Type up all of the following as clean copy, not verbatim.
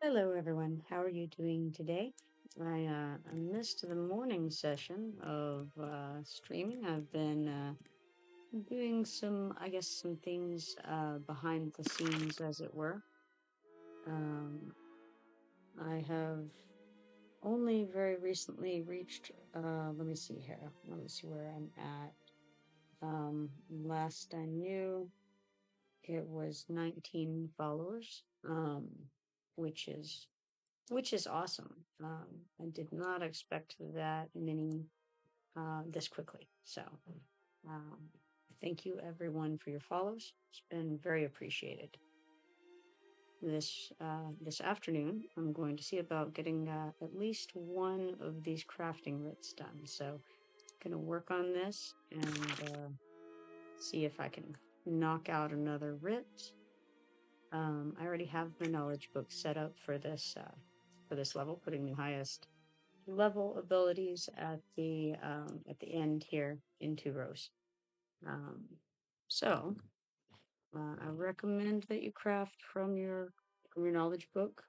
Hello, everyone. How are you doing today? I missed the morning session of streaming. I've been doing some things behind the scenes, as it were. Um, I have only very recently reached, let me see here. Let me see where I'm at. Last I knew, it was 19 followers, which is which is awesome. I did not expect that many this quickly. So, um, thank you everyone for your follows. It's been very appreciated. This afternoon, I'm going to see about getting at least one of these crafting writs done. So, gonna work on this and see if I can knock out another writ. I already have my knowledge book set up for this level, putting the highest level abilities at the end here in 2 rows. Um, I recommend that you craft from your knowledge book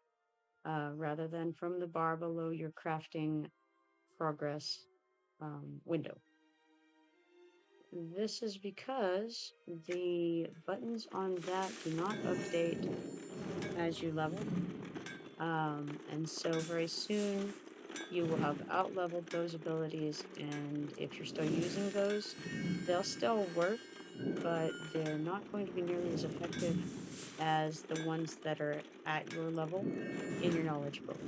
rather than from the bar below your crafting progress window. This is because the buttons on that do not update as you level. And so very soon you will have out-leveled those abilities, and if you're still using those, they'll still work, but they're not going to be nearly as effective as the ones that are at your level in your knowledge book.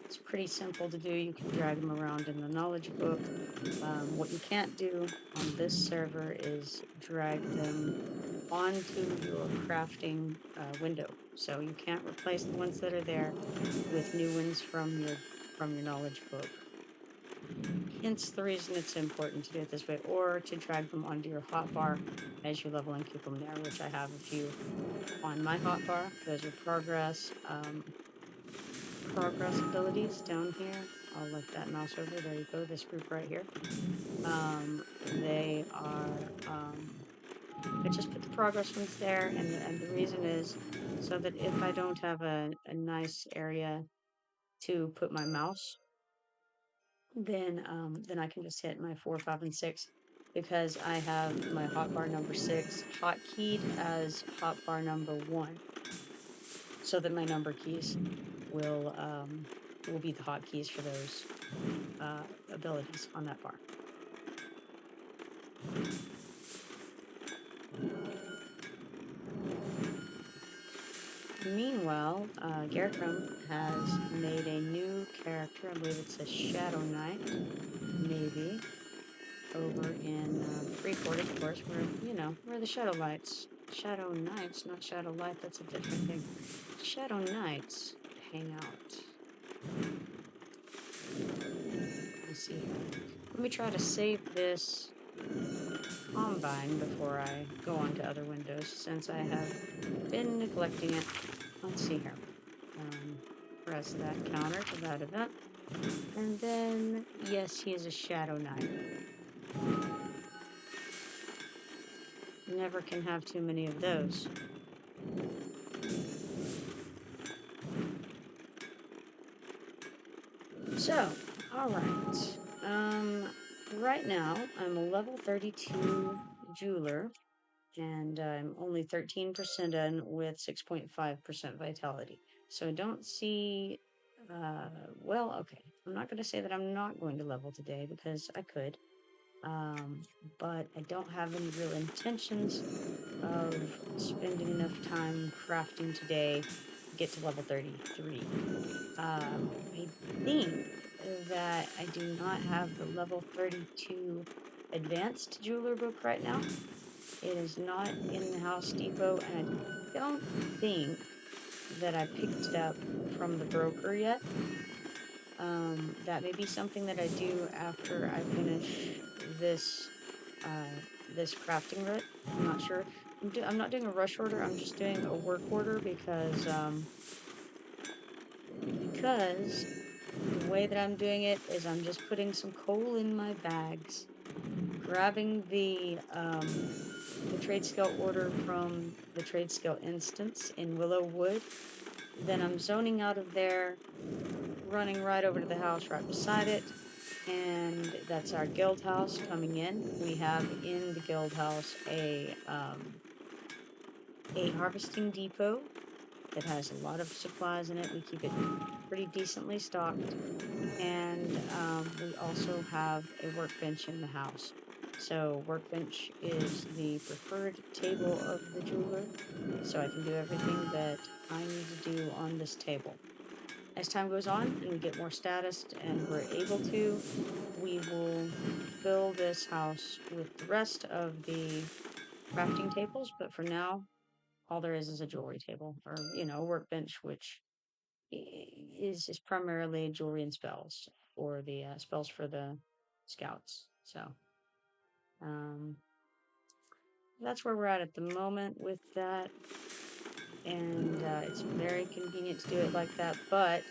It's pretty simple to do. You can drag them around in the knowledge book. What you can't do on this server is drag them onto your crafting window. So you can't replace the ones that are there with new ones from your knowledge book. Hence the reason it's important to do it this way, or to drag them onto your hotbar as you level and keep them there, which I have a few on my hotbar. Those are progress abilities down here. I'll let that mouse over. There you go. This group right here. They are. I just put the progress ones there, and the reason is so that if I don't have a nice area to put my mouse, then I can just hit my 4, 5, and 6 because I have my hotbar number 6 hotkeyed as hotbar number 1, so that my number keys will be the hotkeys for those abilities on that bar. Meanwhile, Garcrum has made a new character. I believe it's a Shadow Knight, maybe, over in Freeport, of course, where the Shadow Lights, Shadow Knights, not Shadow Light, that's a different thing. Shadow Knights hang out. Let's see here. Let me try to save this combine before I go on to other windows, since I have been neglecting it. Let's see here. Press that counter to that event. And then, yes, he is a Shadow Knight. Never can have too many of those. So, alright. Right now, I'm a level 32 jeweler, and I'm only 13% in with 6.5% vitality. So I don't see, well, okay. I'm not going to say that I'm not going to level today because I could. But I don't have any real intentions of spending enough time crafting today to get to level 33. I think that I do not have the level 32 advanced jeweler book right now. It is not in the House Depot, and I don't think that I picked it up from the broker yet. That may be something that I do after I finish this this crafting route. I'm not sure. I'm not doing a rush order. I'm just doing a work order because the way that I'm doing it is I'm just putting some coal in my bags, grabbing the trade skill order from the trade skill instance in Willow Wood, Then I'm zoning out of there, running right over to the house right beside it, and that's our guild house coming in. We have in the guild house a harvesting depot that has a lot of supplies in it. We keep it pretty decently stocked, and we also have a workbench in the house. So workbench is the preferred table of the jeweler, so I can do everything that I need to do on this table. As time goes on and we get more status and we're able to, we will fill this house with the rest of the crafting tables, but for now, all there is a jewelry table, or, you know, a workbench, which is primarily jewelry and spells, or the spells for the scouts. So, um, that's where we're at the moment with that, and it's very convenient to do it like that, but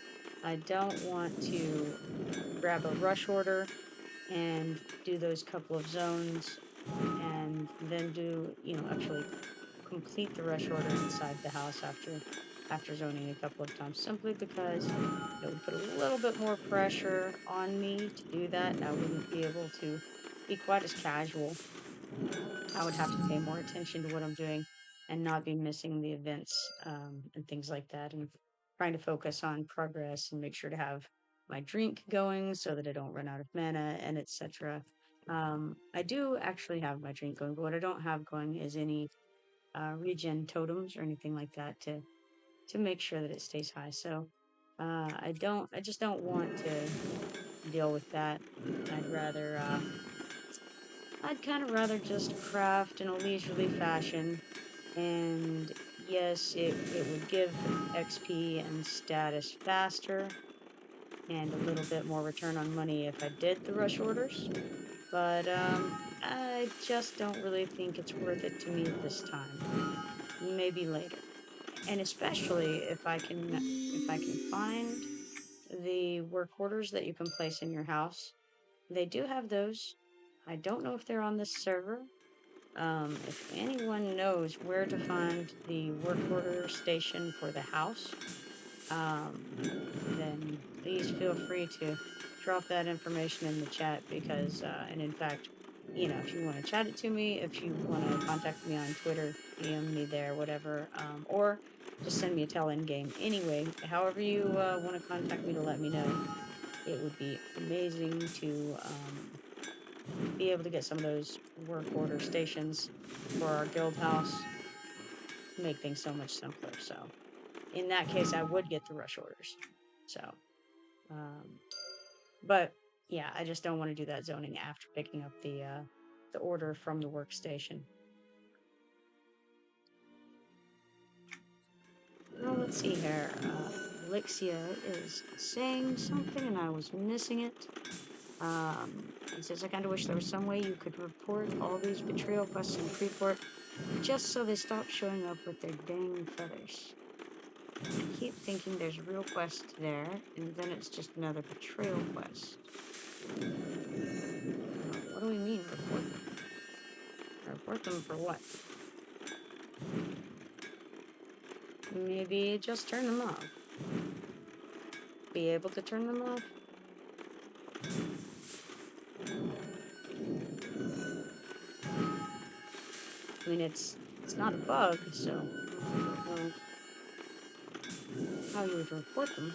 I don't want to grab a rush order and do those couple of zones and then do, you know, actually complete the rush order inside the house after zoning a couple of times, simply because it would put a little bit more pressure on me to do that. I wouldn't be able to be quite as casual. I would have to pay more attention to what I'm doing and not be missing the events and things like that, and trying to focus on progress and make sure to have my drink going so that I don't run out of mana and etc. I do actually have my drink going, but what I don't have going is any regen totems or anything like that to make sure that it stays high. So I just don't want to deal with that. I'd kind of rather just craft in a leisurely fashion. And yes, it would give XP and status faster and a little bit more return on money if I did the rush orders. But I just don't really think it's worth it to me at this time. Maybe later. And especially if I can find the work orders that you can place in your house. They do have those. I don't know if they're on this server. If anyone knows where to find the work order station for the house, um, then please feel free to drop that information in the chat because, and in fact, you know, if you want to chat it to me, if you want to contact me on Twitter, DM me there, whatever, or just send me a Talon game. Anyway, however you want to contact me to let me know, it would be amazing to be able to get some of those work order stations for our guild house, make things so much simpler. So in that case, I would get the rush orders. So, um, but yeah, I just don't want to do that zoning after picking up the order from the workstation. Well, let's see here. Elixia is saying something and I was missing it. He says, I kind of wish there was some way you could report all these betrayal quests in Freeport just so they stop showing up with their dang feathers. I keep thinking there's a real quest there, and then it's just another betrayal quest. What do we mean, report them? Report them for what? Maybe just turn them off. Be able to turn them off? I mean, it's not a bug, so I don't know how you would report them.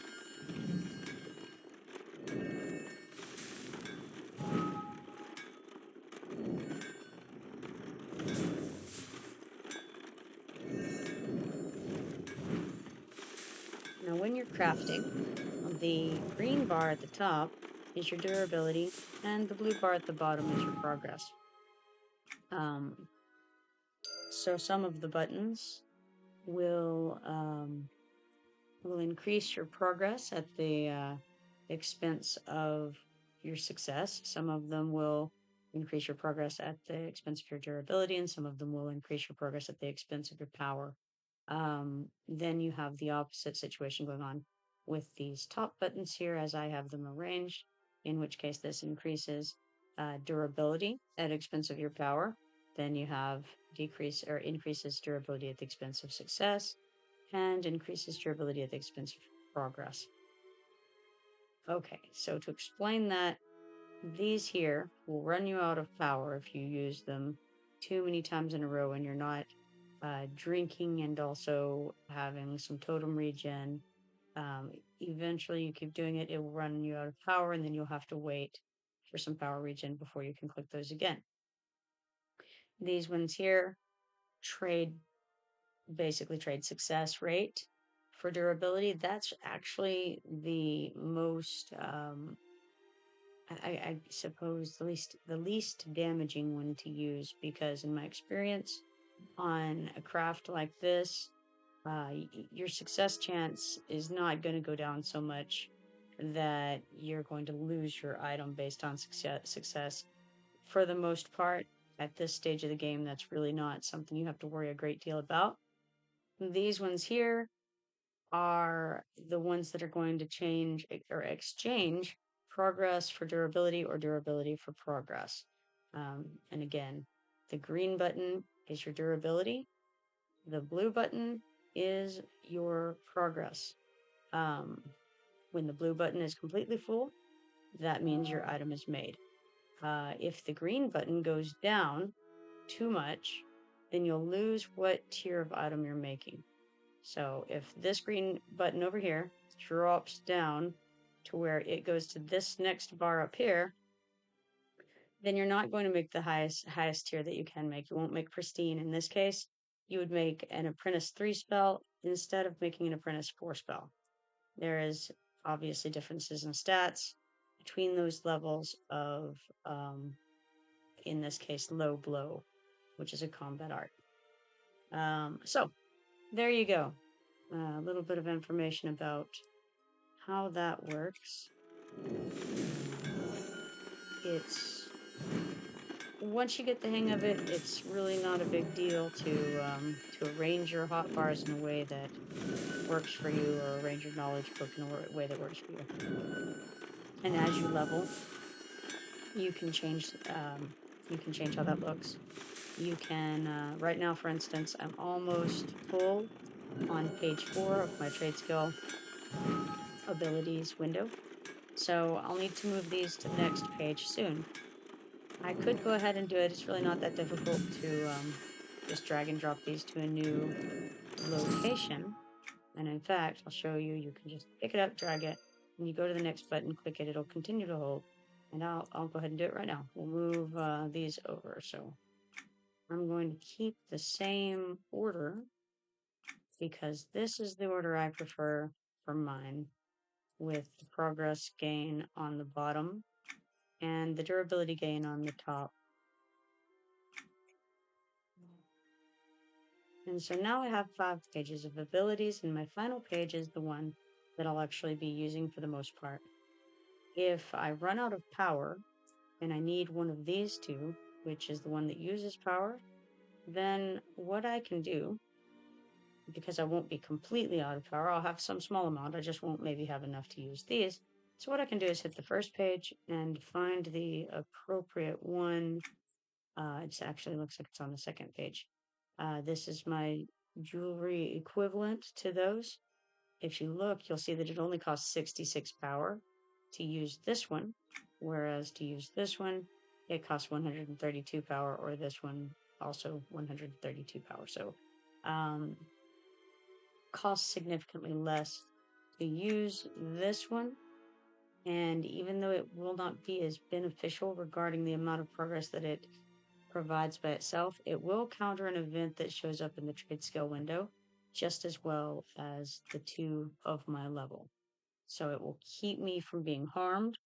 Now, when you're crafting, the green bar at the top is your durability, and the blue bar at the bottom is your progress. So some of the buttons will increase your progress at the expense of your success. Some of them will increase your progress at the expense of your durability, and some of them will increase your progress at the expense of your power. Then you have the opposite situation going on with these top buttons here, as I have them arranged, in which case this increases durability at expense of your power. Then you have decrease or increases durability at the expense of success, and increases durability at the expense of progress. Okay, so to explain that, these here will run you out of power if you use them too many times in a row and you're not drinking and also having some totem regen. Eventually, you keep doing it, it will run you out of power, and then you'll have to wait for some power regen before you can click those again. These ones here basically trade success rate for durability. That's actually the most I suppose the least damaging one to use, because in my experience on a craft like this, your success chance is not going to go down so much that you're going to lose your item based on success. For the most part, at this stage of the game, that's really not something you have to worry a great deal about. These ones here are the ones that are going to change or exchange progress for durability or durability for progress. And again, the green button is your durability. The blue button is your progress. When the blue button is completely full, that means your item is made. If the green button goes down too much, then you'll lose what tier of item you're making. So if this green button over here drops down to where it goes to this next bar up here, then you're not going to make the highest tier that you can make. You won't make pristine. In this case, you would make an apprentice 3 spell instead of making an apprentice 4 spell. There is obviously differences in stats between those levels of, in this case, low blow, which is a combat art. So there you go. A little bit of information about how that works. It's once you get the hang of it, it's really not a big deal to arrange your hotbars in a way that works for you, or arrange your knowledge book in a way that works for you. And as you level, you can change how that looks. You can right now, for instance, I'm almost full on page 4 of my trade skill abilities window. So I'll need to move these to the next page soon. I could go ahead and do it. It's really not that difficult to just drag and drop these to a new location. And in fact, I'll show you. You can just pick it up, drag it, and you go to the next button, click it. It'll continue to hold. And I'll go ahead and do it right now. We'll move these over. So I'm going to keep the same order because this is the order I prefer for mine, with the progress gain on the bottom and the durability gain on the top. And so now I have 5 pages of abilities, and my final page is the one that I'll actually be using for the most part. If I run out of power and I need one of these two, which is the one that uses power, then what I can do, because I won't be completely out of power, I'll have some small amount, I just won't maybe have enough to use these. So what I can do is hit the first page and find the appropriate one. It actually looks like it's on the second page. This is my jewelry equivalent to those. If you look, you'll see that it only costs 66 power to use this one, whereas to use this one, it costs 132 power, or this one also 132 power. So costs significantly less to use this one. And even though it will not be as beneficial regarding the amount of progress that it provides by itself, it will counter an event that shows up in the trade skill window just as well as the 2 of my level. So it will keep me from being harmed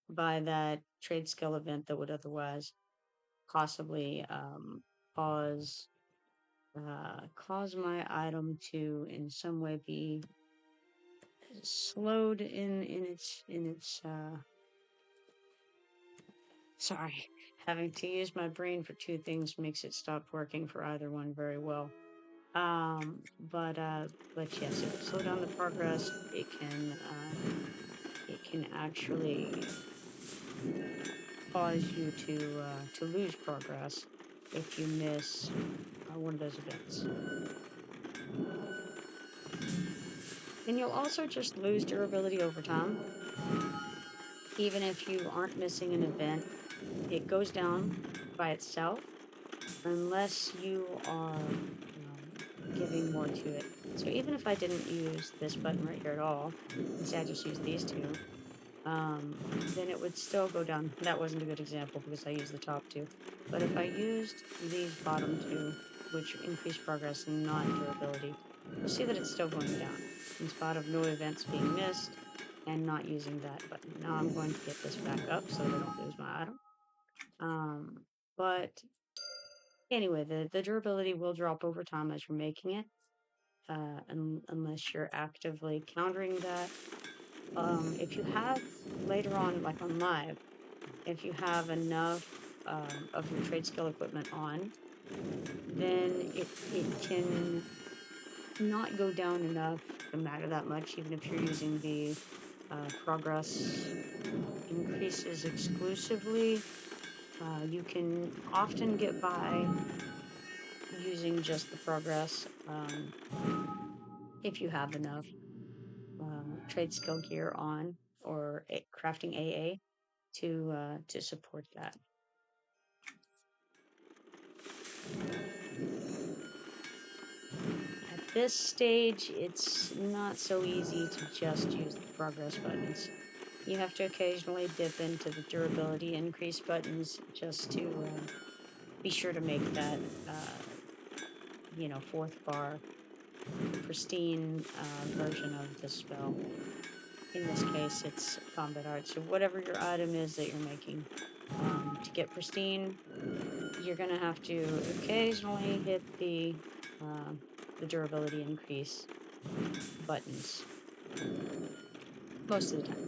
by that trade skill event that would otherwise possibly cause my item to in some way be slowed in its sorry, having to use my brain for 2 things makes it stop working for either one very well. But yes, it will slow down the progress. It can actually cause you to lose progress if you miss one of those events. And you'll also just lose durability over time. Even if you aren't missing an event, it goes down by itself unless you are giving more to it. So even if I didn't use this button right here at all, instead I just used these two, then it would still go down. That wasn't a good example because I used the top two. But if I used these bottom two, which increase progress and not durability, you'll see that it's still going down in spite of no events being missed and not using that button. Now I'm going to get this back up so that I don't lose my item. But anyway, the durability will drop over time as you're making it, unless you're actively countering that. If you have later on, like on live, if you have enough of your trade skill equipment on, then it can not go down enough to matter that much, even if you're using the progress increases exclusively. You can often get by using just the progress if you have enough trade skill gear on or crafting AA to support that. At this stage, it's not so easy to just use the progress buttons. You have to occasionally dip into the durability increase buttons just to be sure to make that, fourth bar pristine version of the spell. In this case, it's combat art. So whatever your item is that you're making, to get pristine, you're gonna have to occasionally hit the durability increase buttons most of the time.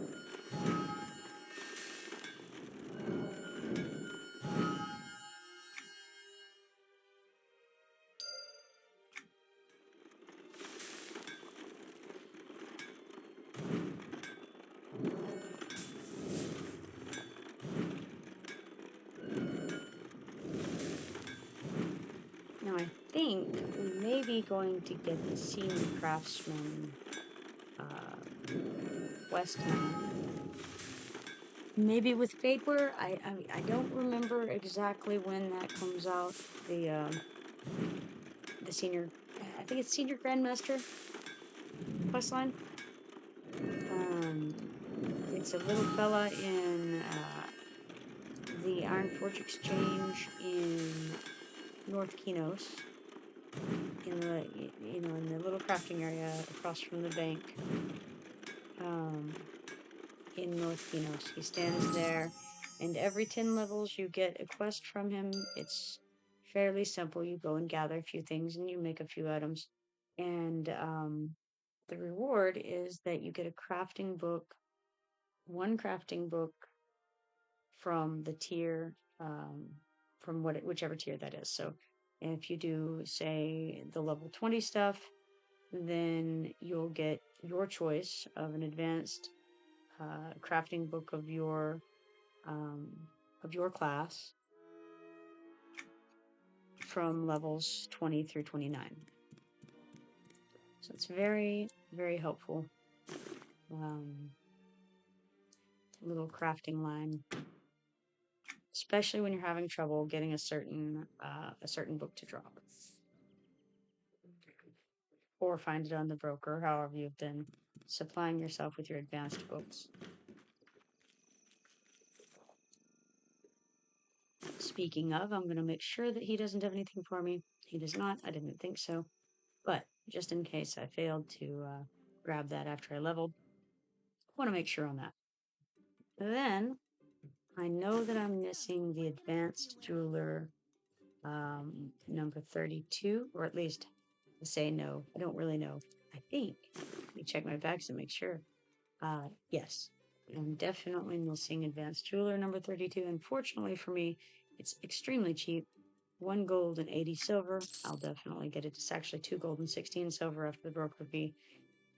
Now I think we may be going to get the senior craftsman quest now. Maybe with Fadeware. I don't remember exactly when that comes out. The senior, I think it's senior grandmaster questline. It's a little fella in the Iron Forge Exchange in North Kinos, in the little crafting area across from the bank. In North Kinos, he stands there, and every 10 levels you get a quest from him. It's fairly simple. You go and gather a few things, and you make a few items, and the reward is that you get a crafting book, one crafting book from the tier, from whichever tier that is. So if you do, say, the level 20 stuff, then you'll get your choice of an advanced crafting book of your class from levels 20 through 29. So it's very, very helpful. Little crafting line, especially when you're having trouble getting a certain book to drop, or find it on the broker. However, you've been supplying yourself with your advanced books. Speaking of, I'm going to make sure that he doesn't have anything for me. He does not. I didn't think so. But just in case I failed to grab that after I leveled, I want to make sure on that. Then I know that I'm missing the advanced jeweler number 32, or at least I say no. I don't really know. I think. Let me check my bags to make sure. Yes, I'm definitely missing advanced jeweler number 32. Unfortunately for me, it's extremely cheap. 1 gold and 80 silver. I'll definitely get it. It's actually 2 gold and 16 silver after the broker fee.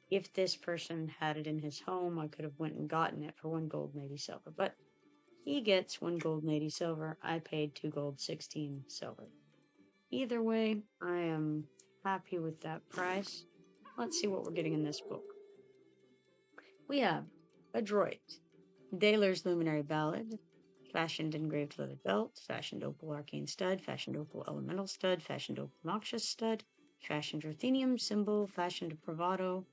If this person had it in his home, I could have went and gotten it for 1 gold and 80 silver. But he gets 1 gold and 80 silver. I paid 2 gold, 16 silver. Either way, I am happy with that price. Let's see what we're getting in this book. We have Adroit, Daler's Luminary Ballad, fashioned engraved leather belt, fashioned opal arcane stud, fashioned opal elemental stud, fashioned opal noxious stud, fashioned ruthenium symbol, fashioned bravado,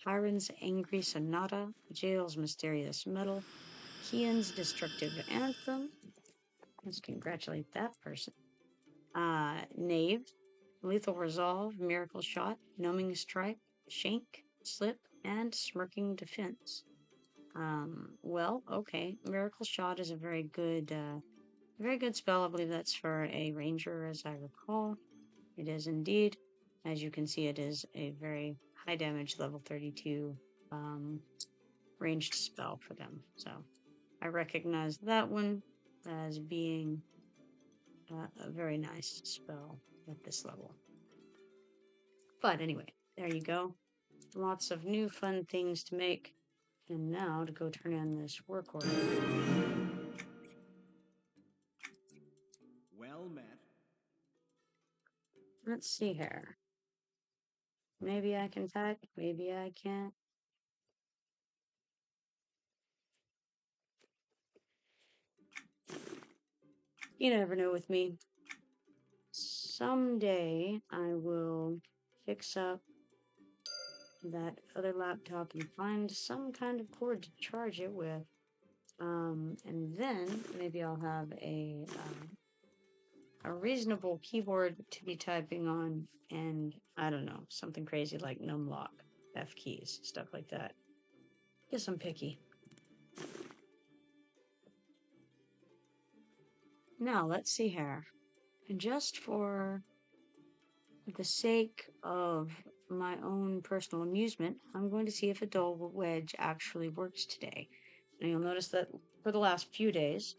Hiren's angry sonata, Jail's mysterious metal, Kian's destructive anthem. Let's congratulate that person. Knave, lethal resolve, miracle shot, numbing strike, shank, slip, and smirking defense. Well, okay. Miracle Shot is a very good spell. I believe that's for a ranger, as I recall. It is indeed. As you can see, it is a very high damage, level 32 ranged spell for them. So I recognize that one as being a very nice spell at this level. But anyway, there you go. Lots of new fun things to make. And now to go turn in this work order. Well met. Let's see here. Maybe I can type, maybe I can't. You never know with me. Someday I will fix up that other laptop and find some kind of cord to charge it with. And then maybe I'll have a reasonable keyboard to be typing on, and I don't know, something crazy like numlock, F keys, stuff like that. Guess I'm picky. Now let's see here. And just for the sake of my own personal amusement, I'm going to see if a dull wedge actually works today. And you'll notice that for the last few days,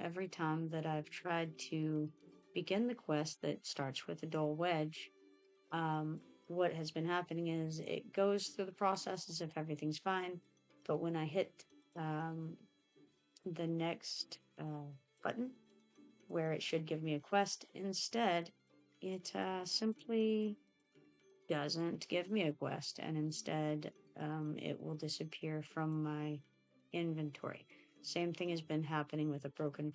every time that I've tried to begin the quest that starts with a dull wedge, what has been happening is it goes through the process as if everything's fine, but when I hit the next button where it should give me a quest, instead it simply doesn't give me a quest, and instead it will disappear from my inventory. Same thing has been happening with a broken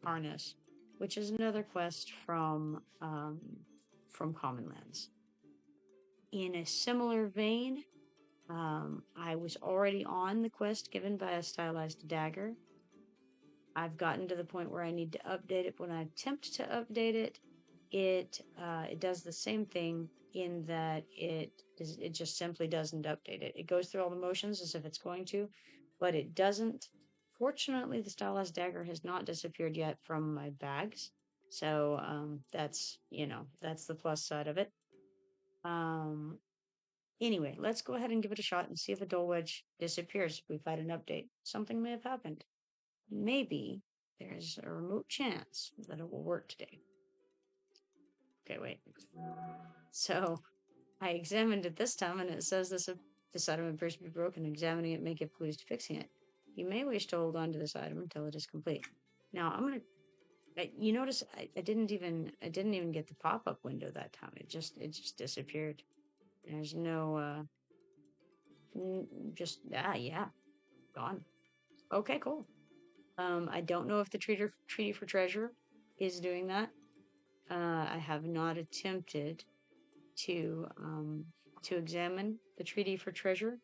harness, which is another quest from Commonlands. In a similar vein, I was already on the quest given by a stylized dagger. I've gotten to the point where I need to update it. When I attempt to update it, it does the same thing in that it just simply doesn't update it. It goes through all the motions as if it's going to, but it doesn't. Fortunately, the stylized dagger has not disappeared yet from my bags, so that's that's the plus side of it. Anyway, let's go ahead and give it a shot and see if a dull wedge disappears. We've had an update. Something may have happened. Maybe there's a remote chance that it will work today. Okay, wait. So I examined it this time, and it says this item appears to be broken. Examining it may get clues to fixing it. You may wish to hold on to this item until it is complete. Now I'm gonna. You notice I didn't even get the pop-up window that time. It just disappeared. There's no yeah, gone. Okay, cool. I don't know if the treaty for treasure is doing that. I have not attempted to examine the treaty for treasure.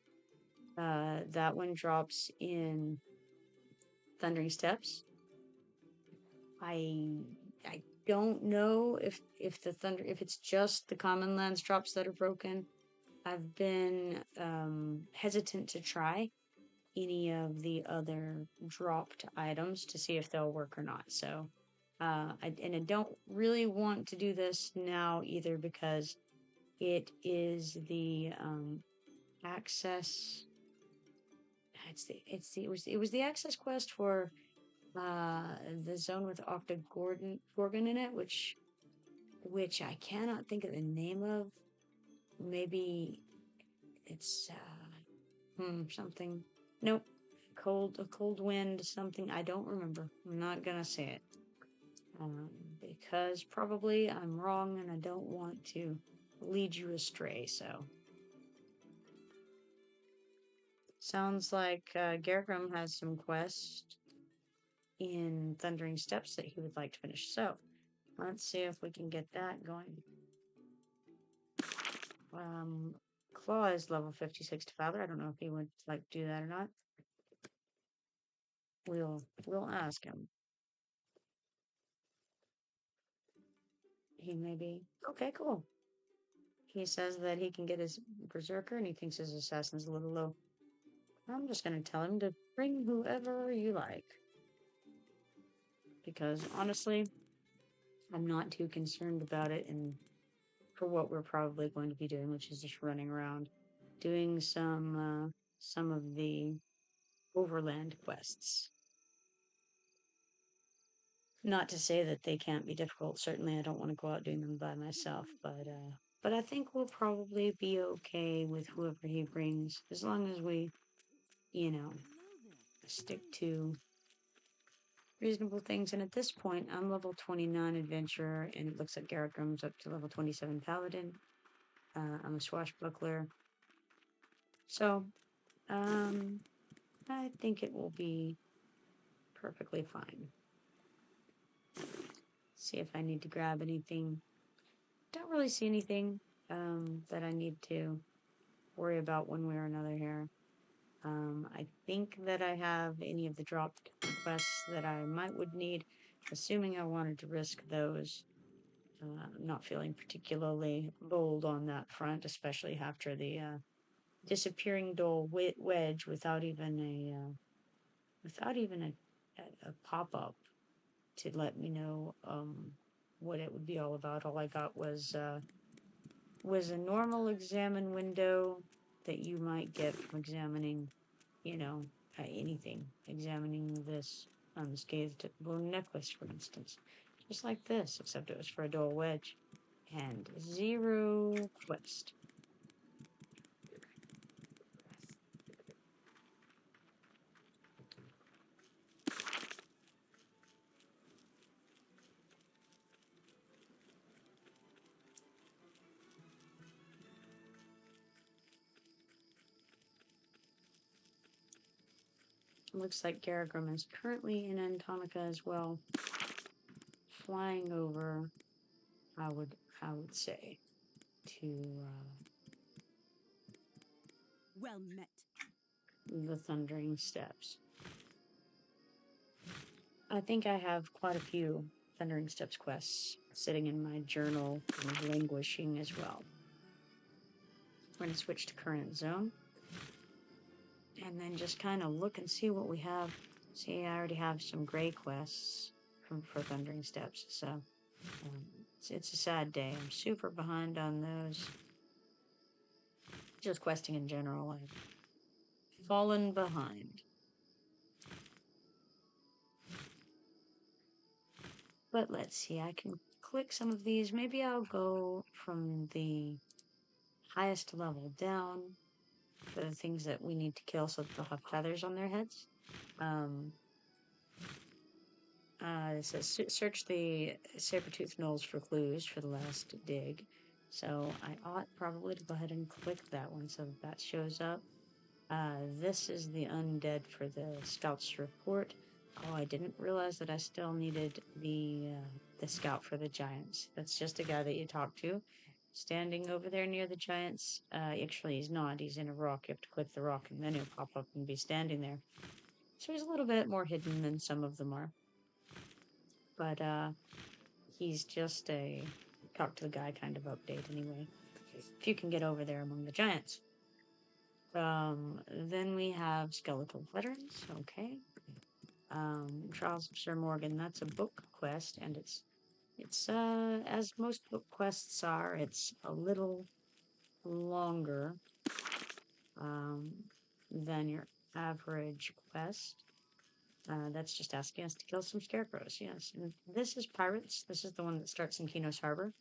That one drops in Thundering Steps. I don't know if if it's just the Commonlands drops that are broken. I've been hesitant to try any of the other dropped items to see if they'll work or not. So, I don't really want to do this now either because it is the access. It was the access quest for the zone with Gorgon in it, which I cannot think of the name of. Maybe it's something. Nope. A cold wind, something. I don't remember. I'm not gonna say it. Because probably I'm wrong and I don't want to lead you astray, so. Sounds like Gargrim has some quest in Thundering Steps that he would like to finish. So let's see if we can get that going. Claw is level 56 to Fowler. I don't know if he would like to do that or not. We'll ask him. He may be okay. Cool. He says that he can get his berserker, and he thinks his assassin's a little low. I'm just gonna tell him to bring whoever you like, because honestly, I'm not too concerned about it. And for what we're probably going to be doing, which is just running around, doing some of the overland quests. Not to say that they can't be difficult. Certainly, I don't want to go out doing them by myself, but I think we'll probably be okay with whoever he brings, as long as we, you know, stick to reasonable things. And at this point, I'm level 29 adventurer, and it looks like Garrett up to level 27 paladin. I'm a swashbuckler, so I think it will be perfectly fine. See if I need to grab anything. Don't really see anything that I need to worry about one way or another here. I think that I have any of the dropped quests that I would need, assuming I wanted to risk those. I'm not feeling particularly bold on that front, especially after the disappearing dull wedge without even a pop up to let me know what it would be all about. All I got was a normal examine window that you might get from examining, you know, anything. Examining this unscathed bone necklace, for instance. Just like this, except it was for a dull wedge. And 0 quest. Looks like Garagrim is currently in Antonica as well. Flying over, I would say, to well met. The Thundering Steps. I think I have quite a few Thundering Steps quests sitting in my journal and languishing as well. We're going to switch to current zone. And then just kind of look and see what we have. See, I already have some gray quests for Thundering Steps. So it's a sad day. I'm super behind on those. Just questing in general. I've fallen behind. But let's see, I can click some of these. Maybe I'll go from the highest level down for the things that we need to kill so that they'll have feathers on their heads. It says search the saber-tooth knolls for clues for the last dig. So I ought probably to go ahead and click that one so that shows up. This is the undead for the scout's report. Oh, I didn't realize that I still needed the scout for the giants. That's just a guy that you talk to, standing over there near the giants. Actually, he's not. He's in a rock. You have to click the rock, and then he'll pop up and be standing there. So he's a little bit more hidden than some of them are. But he's just a talk to the guy kind of update anyway. If you can get over there among the giants. Then we have skeletal veterans. Okay. Trials of Sir Morgan. That's a book quest, and it's as most book quests are, it's a little longer than your average quest. That's just asking us to kill some scarecrows. Yes, and this is pirates. This is the one that starts in Kinos Harbor.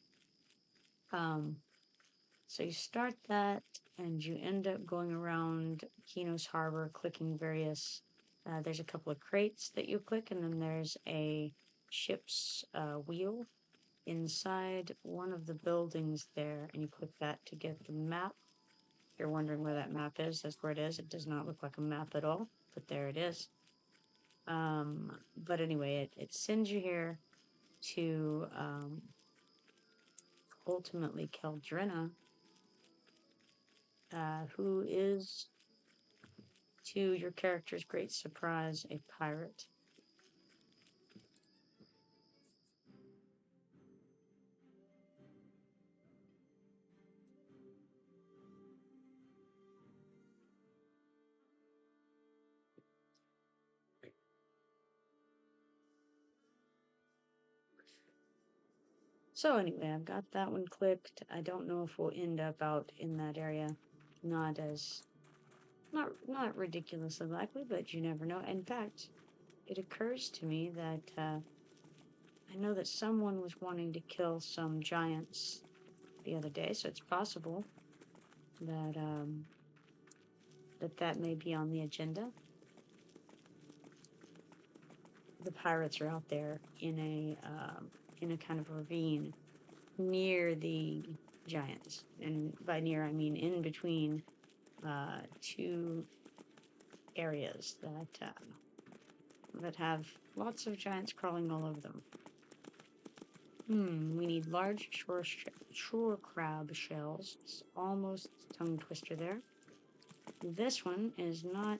So you start that, and you end up going around Kinos Harbor, clicking various. There's a couple of crates that you click, and then there's a ship's wheel inside one of the buildings there, and you click that to get the map. If you're wondering where that map is, that's where it is. It does not look like a map at all, but there it is. But anyway, it sends you here to ultimately kill Drenna, who is, to your character's great surprise, a pirate. So anyway, I've got that one clicked. I don't know if we'll end up out in that area. Not ridiculously likely, but you never know. In fact, it occurs to me that I know that someone was wanting to kill some giants the other day, so it's possible that that may be on the agenda. The pirates are out there in a kind of ravine near the giants, and by near I mean in between two areas that have lots of giants crawling all over them. We need large shore crab shells. It's almost tongue twister there. This one is not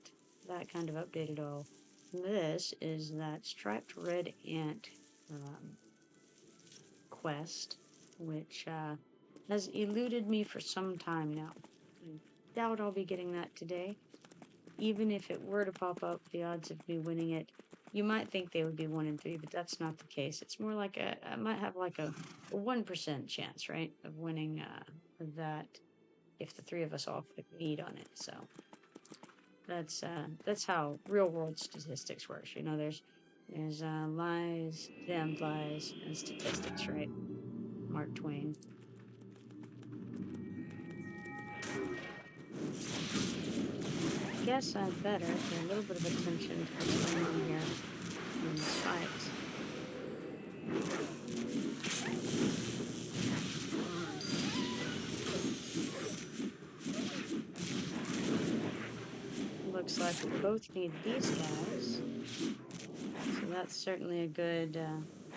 that kind of update at all. This is that striped red ant quest, which has eluded me for some time now. I doubt I'll be getting that today. Even if it were to pop up, the odds of me winning it, you might think they would be 1 in 3, but that's not the case. It's more like I might have like a 1% chance, right, of winning that if the 3 of us all click need on it. So that's how real world statistics works. You know, there's lies, damned lies, and statistics, right? Mark Twain. I guess I'd better pay a little bit of attention to what's going on here in this fight. Looks like we both need these guys, so that's certainly a good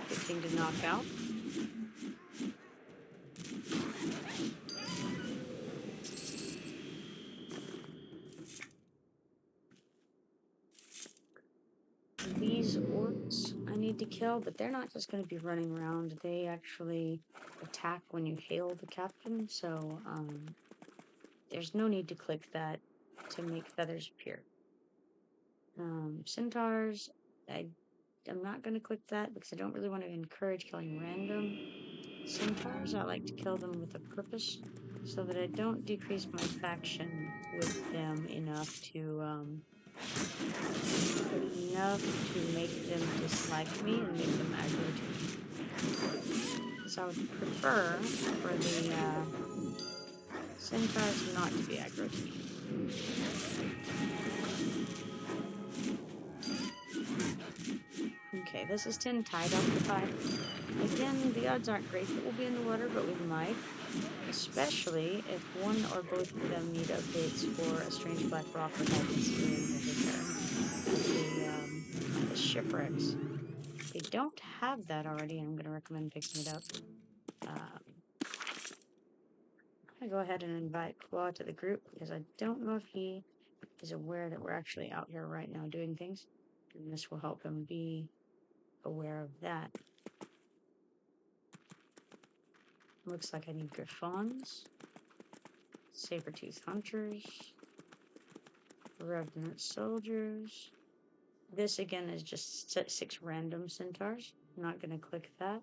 thing to knock out. These orcs I need to kill, but they're not just going to be running around. They actually attack when you hail the captain, so there's no need to click that to make feathers appear. Centaurs, I'm not going to click that because I don't really want to encourage killing random centaurs. I like to kill them with a purpose so that I don't decrease my faction with them enough to make them dislike me and make them aggro to me. So I would prefer for the centaurs not to be aggro to me. Okay, this is 10 tied up to 5. Again, the odds aren't great that we'll be in the water, but we might. Especially if one or both of them need updates for a strange black rock or hide and seek over there. The shipwrecks. If they don't have that already, I'm going to recommend picking it up. I'm going to go ahead and invite Claw to the group because I don't know if he is aware that we're actually out here right now doing things. And this will help him be aware of that. Looks like I need griffons, saber-tooth hunters, revenant soldiers. This again is just 6 random centaurs. I'm not going to click that.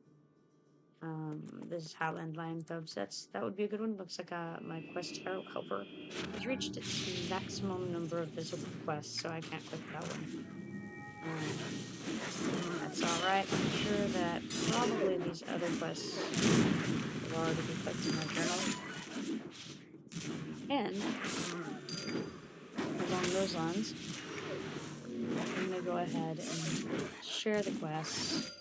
This is highland lion cubs. That would be a good one. Looks like my quest helper has reached its maximum number of visible quests, so I can't click that one. That's alright. I'm sure that probably these other quests will already be clicked in my journal. And along those lines, I'm going to go ahead and share the quests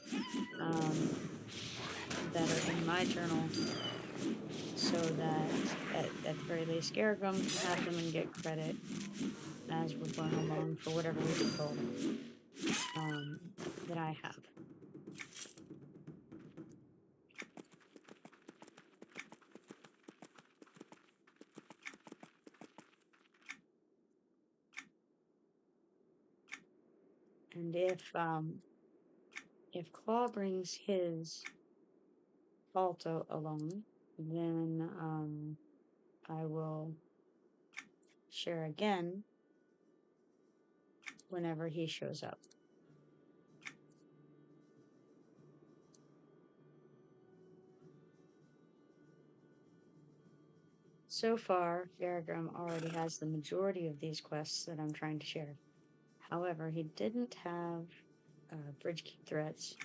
that are in my journal so that at the very least Scarecrow can have them and get credit as we're going along for whatever vehicle that I have. And if Claw brings his alto along, then I will share again whenever he shows up. So far, Farragram already has the majority of these quests that I'm trying to share. However, he didn't have bridge keep threats.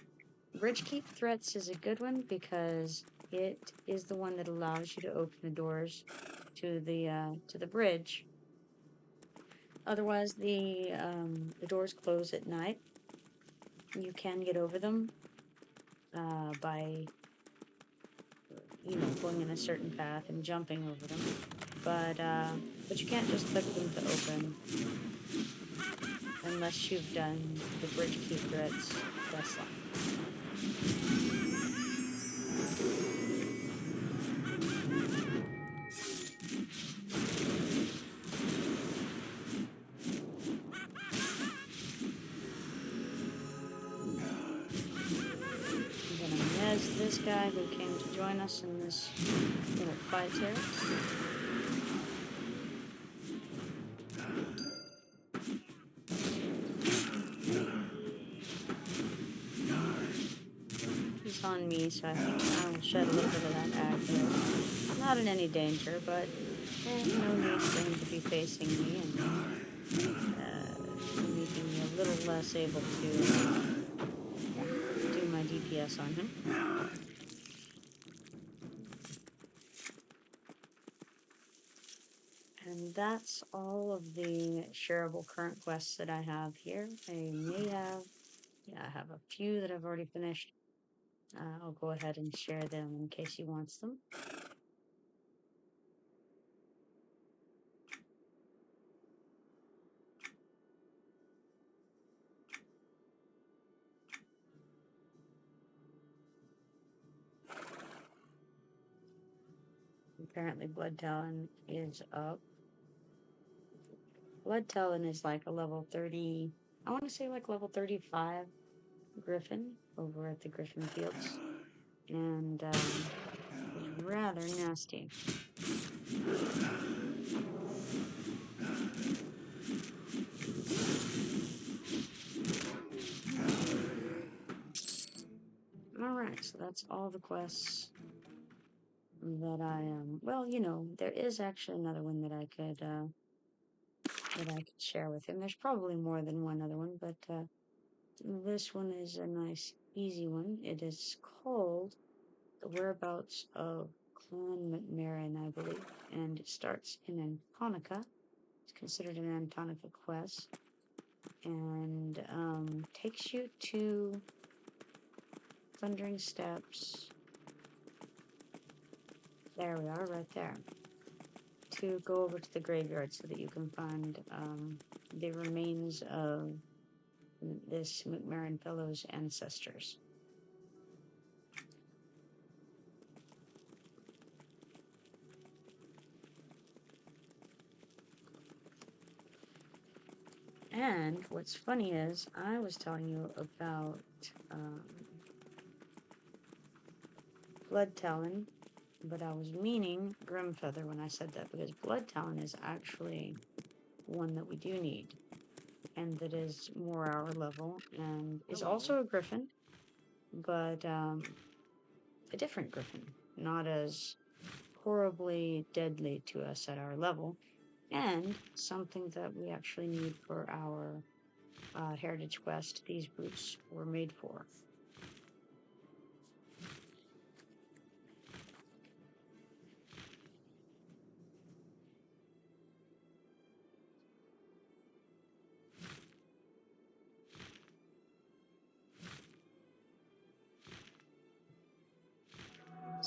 Bridge keep threats is a good one because it is the one that allows you to open the doors to the bridge. Otherwise, the doors close at night. You can get over them by going in a certain path and jumping over them, but you can't just click them to open unless you've done the bridge keep threats quest line. This guy who came to join us in this little fight here. He's on me, so I think I will shed a little bit of that aggro. Not in any danger, but no need for him to be facing me and making me a little less able to do my DPS on him. And that's all of the shareable current quests that I have here. I may have, I have a few that I've already finished. I'll go ahead and share them in case he wants them. Apparently Blood Talon is up. Blood Talon is like a level 30, I want to say like level 35 griffin over at the Griffin Fields. And is rather nasty. Alright, so that's all the quests that I am. Well, there is actually another one that I could share with him. There's probably more than one other one, but this one is a nice, easy one. It is called The Whereabouts of Clan McMarrin, I believe, and it starts in Antonica. It's considered an Antonica quest, and takes you to Thundering Steps. There we are, right there. To go over to the graveyard so that you can find the remains of this McMarrin fellow's ancestors. And what's funny is I was telling you about Blood Talon, but I was meaning Grimfeather when I said that, because Blood Talon is actually one that we do need, and that is more our level, and is also a griffin, but a different griffin, not as horribly deadly to us at our level, and something that we actually need for our heritage quest. These boots were made for.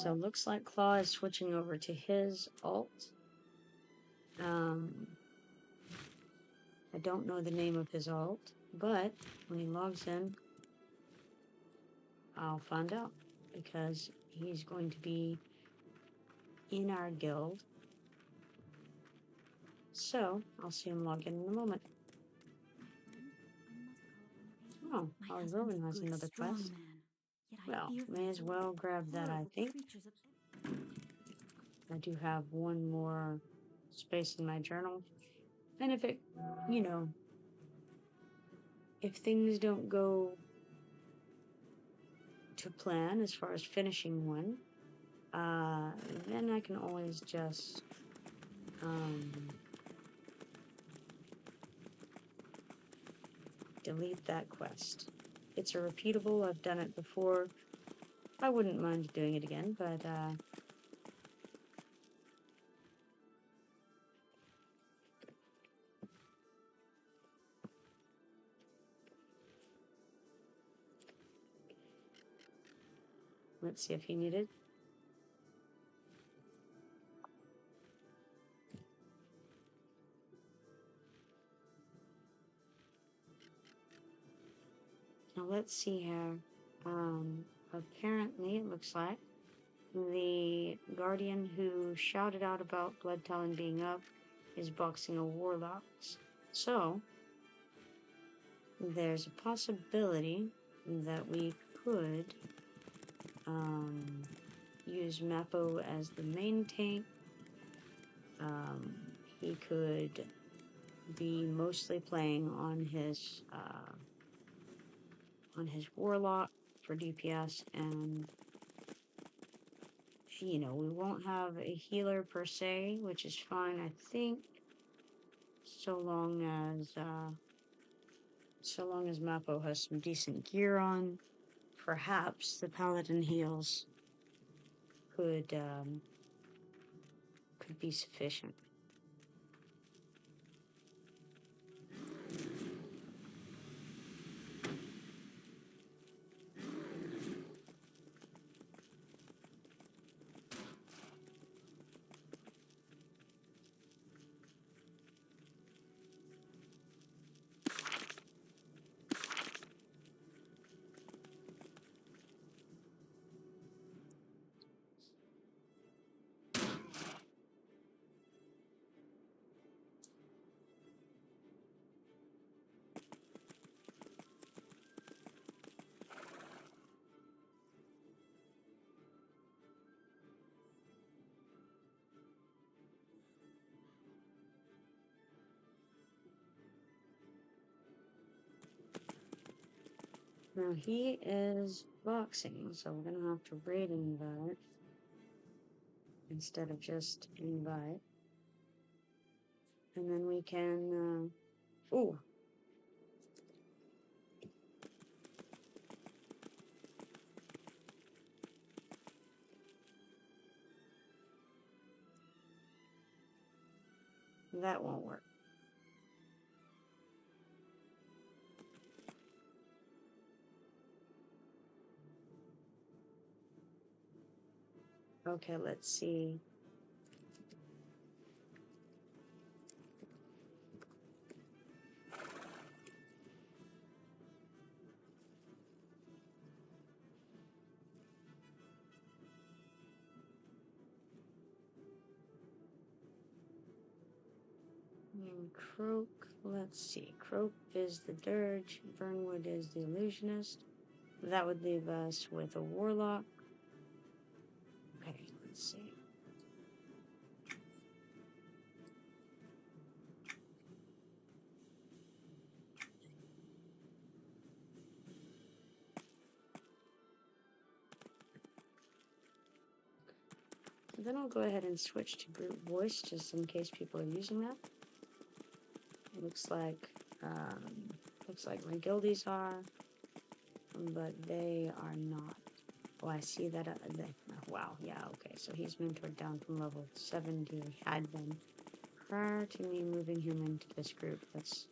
So looks like Claw is switching over to his alt. I don't know the name of his alt, but when he logs in, I'll find out because he's going to be in our guild. So I'll see him log in a moment. Oh, our Rowan has another quest. Well, may as well grab that, I think. I do have one more space in my journal. And if it, you know, if things don't go to plan as far as finishing one, then I can always just delete that quest. It's a repeatable, I've done it before. I wouldn't mind doing it again, but let's see if he needed. Now let's see here. Apparently it looks like the guardian who shouted out about Blood Talon being up is boxing a warlock. So there's a possibility that we could use Mappo as the main tank. He could be mostly playing on his warlock for DPS, and you know, we won't have a healer per se, which is fine, I think, so long as Mappo has some decent gear on. Perhaps the paladin heals could be sufficient. Now he is boxing, so we're gonna have to raid invite instead of just invite. And then we can, ooh. That won't work. Okay, let's see. Croak, let's see. Croak is the dirge, Burnwood is the illusionist. That would leave us with a warlock. Okay, let's see. Then I'll go ahead and switch to brute voice just in case people are using that. It looks like my guildies are, but they are not. Oh, I see that. Wow, yeah, okay. So he's mentored down from level 70. Had been prior to me moving him into this group. That's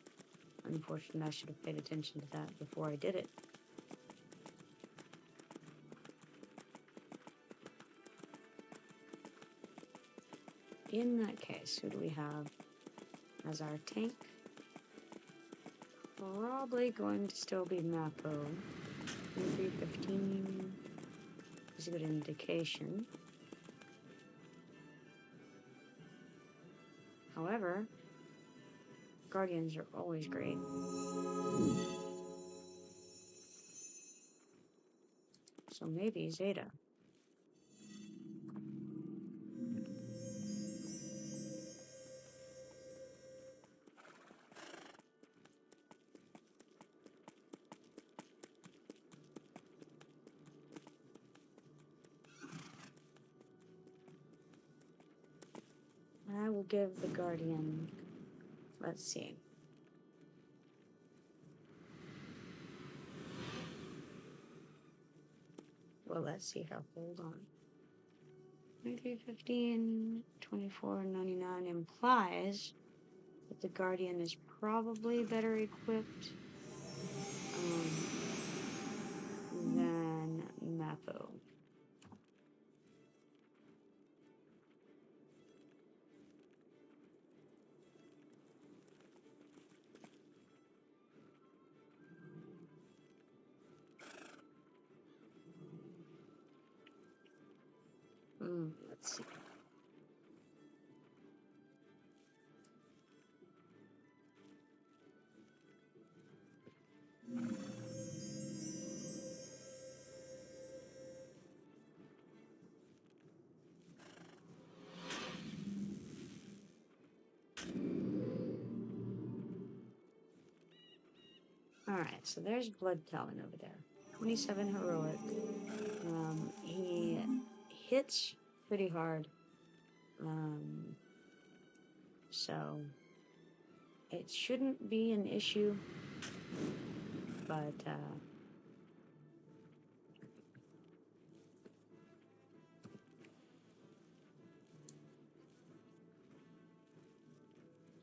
unfortunate. I should have paid attention to that before I did it. in that case, who do we have as our tank? Probably going to still be Mappo. 315 is a good indication. However, guardians are always great. So maybe Zeta. I will give the guardian, let's see. Well, let's see how, hold on. 2315, 2499 implies that the guardian is probably better equipped than Mappo. Let's see. Alright, so there's Blood Talon over there. 27 heroic. He hits pretty hard. So it shouldn't be an issue, but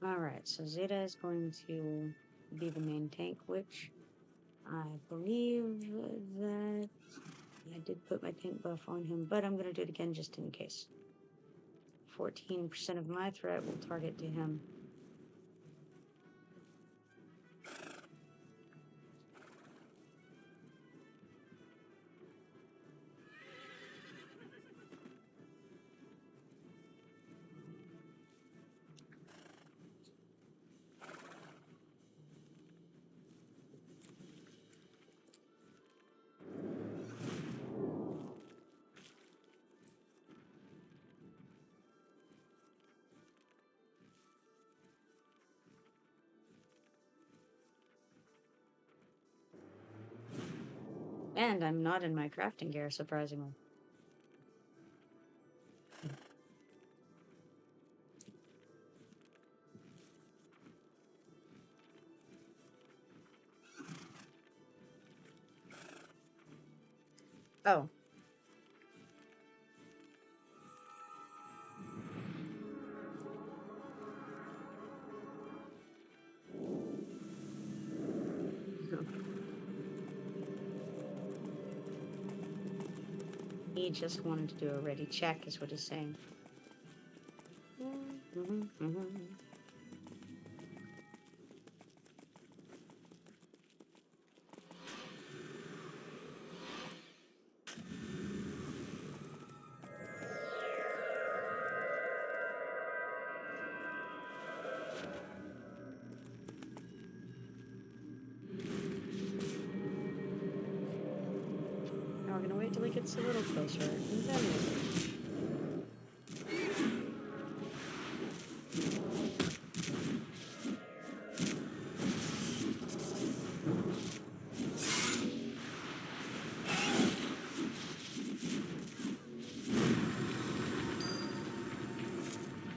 alright, so Zeta is going to be the main tank, which I believe that I did put my tank buff on him, but I'm going to do it again just in case. 14% of my threat will target to him. And I'm not in my crafting gear, surprisingly. Oh. He just wanted to do a ready check, is what he's saying. Now we're gonna wait till he gets a little closer, and then we'll...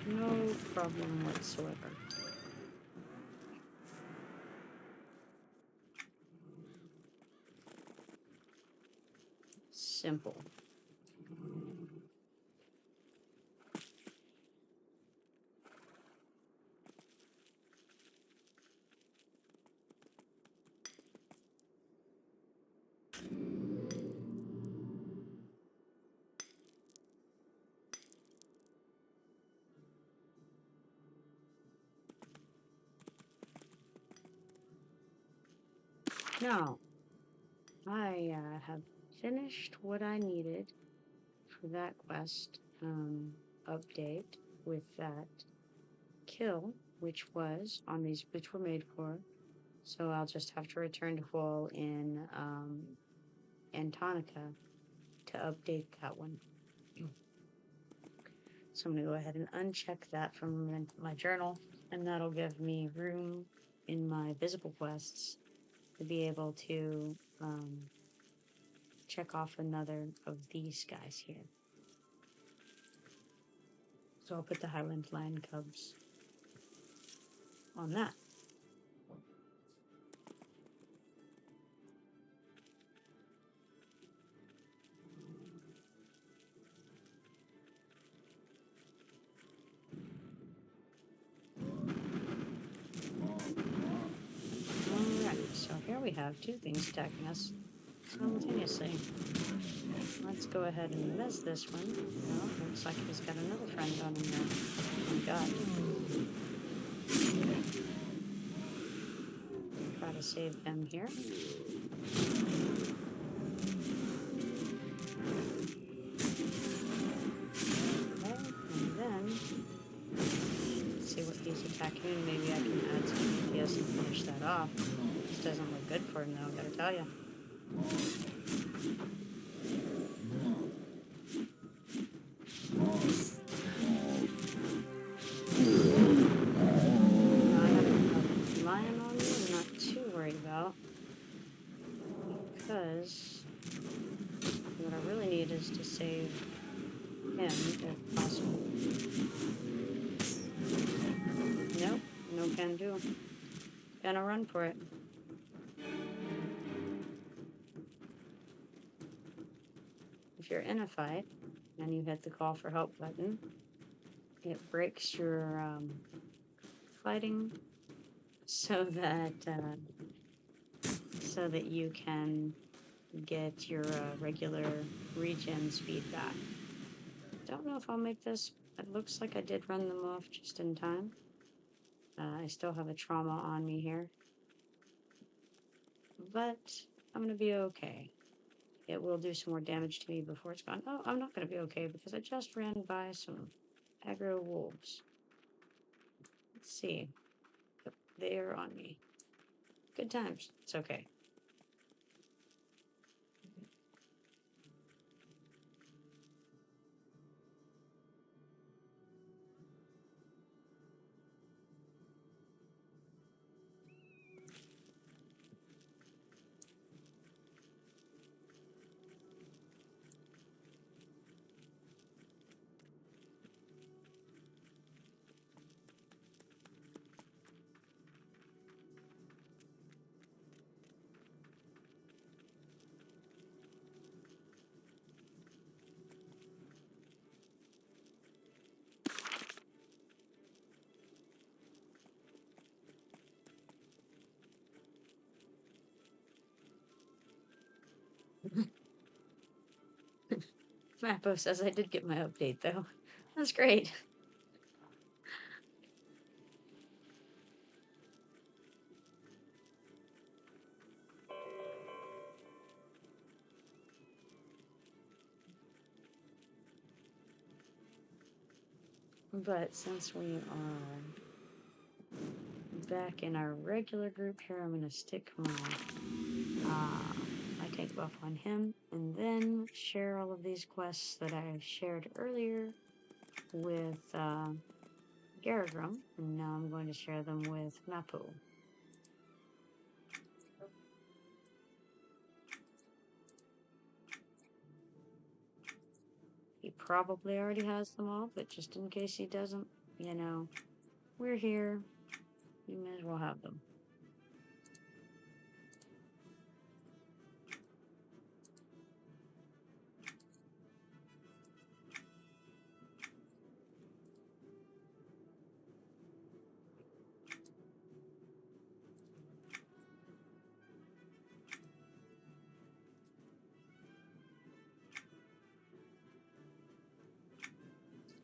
No problem whatsoever. Simple. Now, I have finished what I needed for that quest update with that kill, which was on these, which were made for. So I'll just have to return to Hull in Antonica to update that one. So I'm going to go ahead and uncheck that from my journal, and that'll give me room in my visible quests to be able to check off another of these guys here. So I'll put the Highland Lion Cubs on that. Alright, so here we have two things attacking us simultaneously. Let's go ahead and miss this one. Well, looks like he's got another friend on him there. Oh my god. Try to save them here. Okay, and then let's see what he's attacking. Maybe I can add some DPS and finish that off. This doesn't look good for him though, I gotta tell you. Because what I really need is to save him if possible. Nope, no can do. Gonna run for it. If you're in a fight and you hit the call for help button, it breaks your fighting so that you can get your regular regen speed back. Don't know if I'll make this. It looks like I did run them off just in time. I still have a trauma on me here, but I'm gonna be okay. It will do some more damage to me before it's gone. Oh, I'm not gonna be okay because I just ran by some aggro wolves. Let's see. Yep, they're on me. Good times. It's okay. Mappo says I did get my update though. That's great. But since we are back in our regular group here, I'm going to stick my tank buff on him, and then share all of these quests that I shared earlier with Garagrum, and now I'm going to share them with Mappo. He probably already has them all, but just in case he doesn't, you know, we're here. You may as well have them.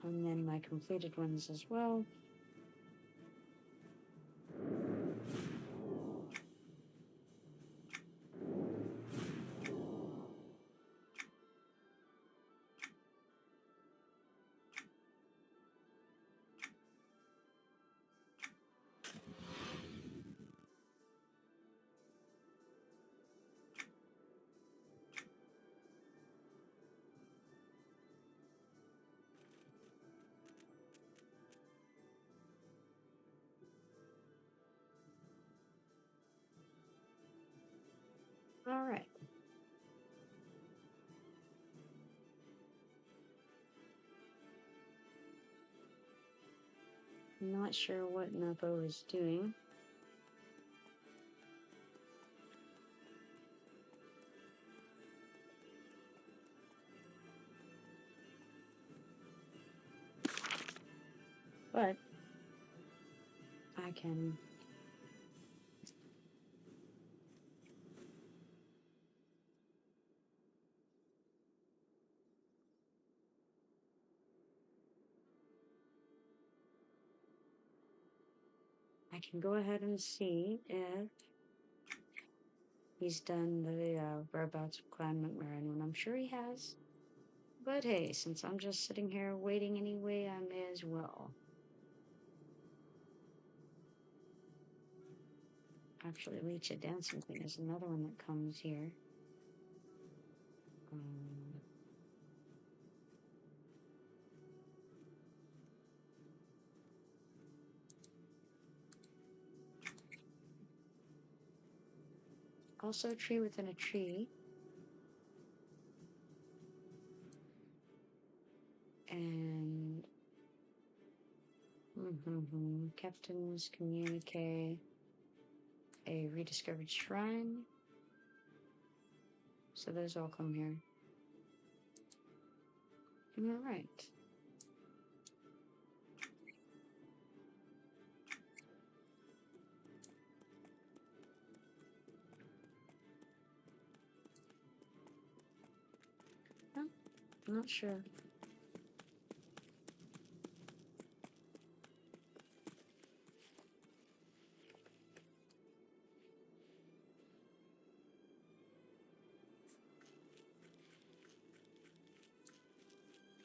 And then my completed ones as well. I'm not sure what Napo is doing. But I can go ahead and see if he's done the whereabouts of Clan McMurrin, when I'm sure he has. But hey, since I'm just sitting here waiting anyway, I may as well. Actually, Leech a Dancing Queen is another one that comes here. Also a tree within a tree. And captains communicate a rediscovered shrine. So those all come here. All right. I'm not sure.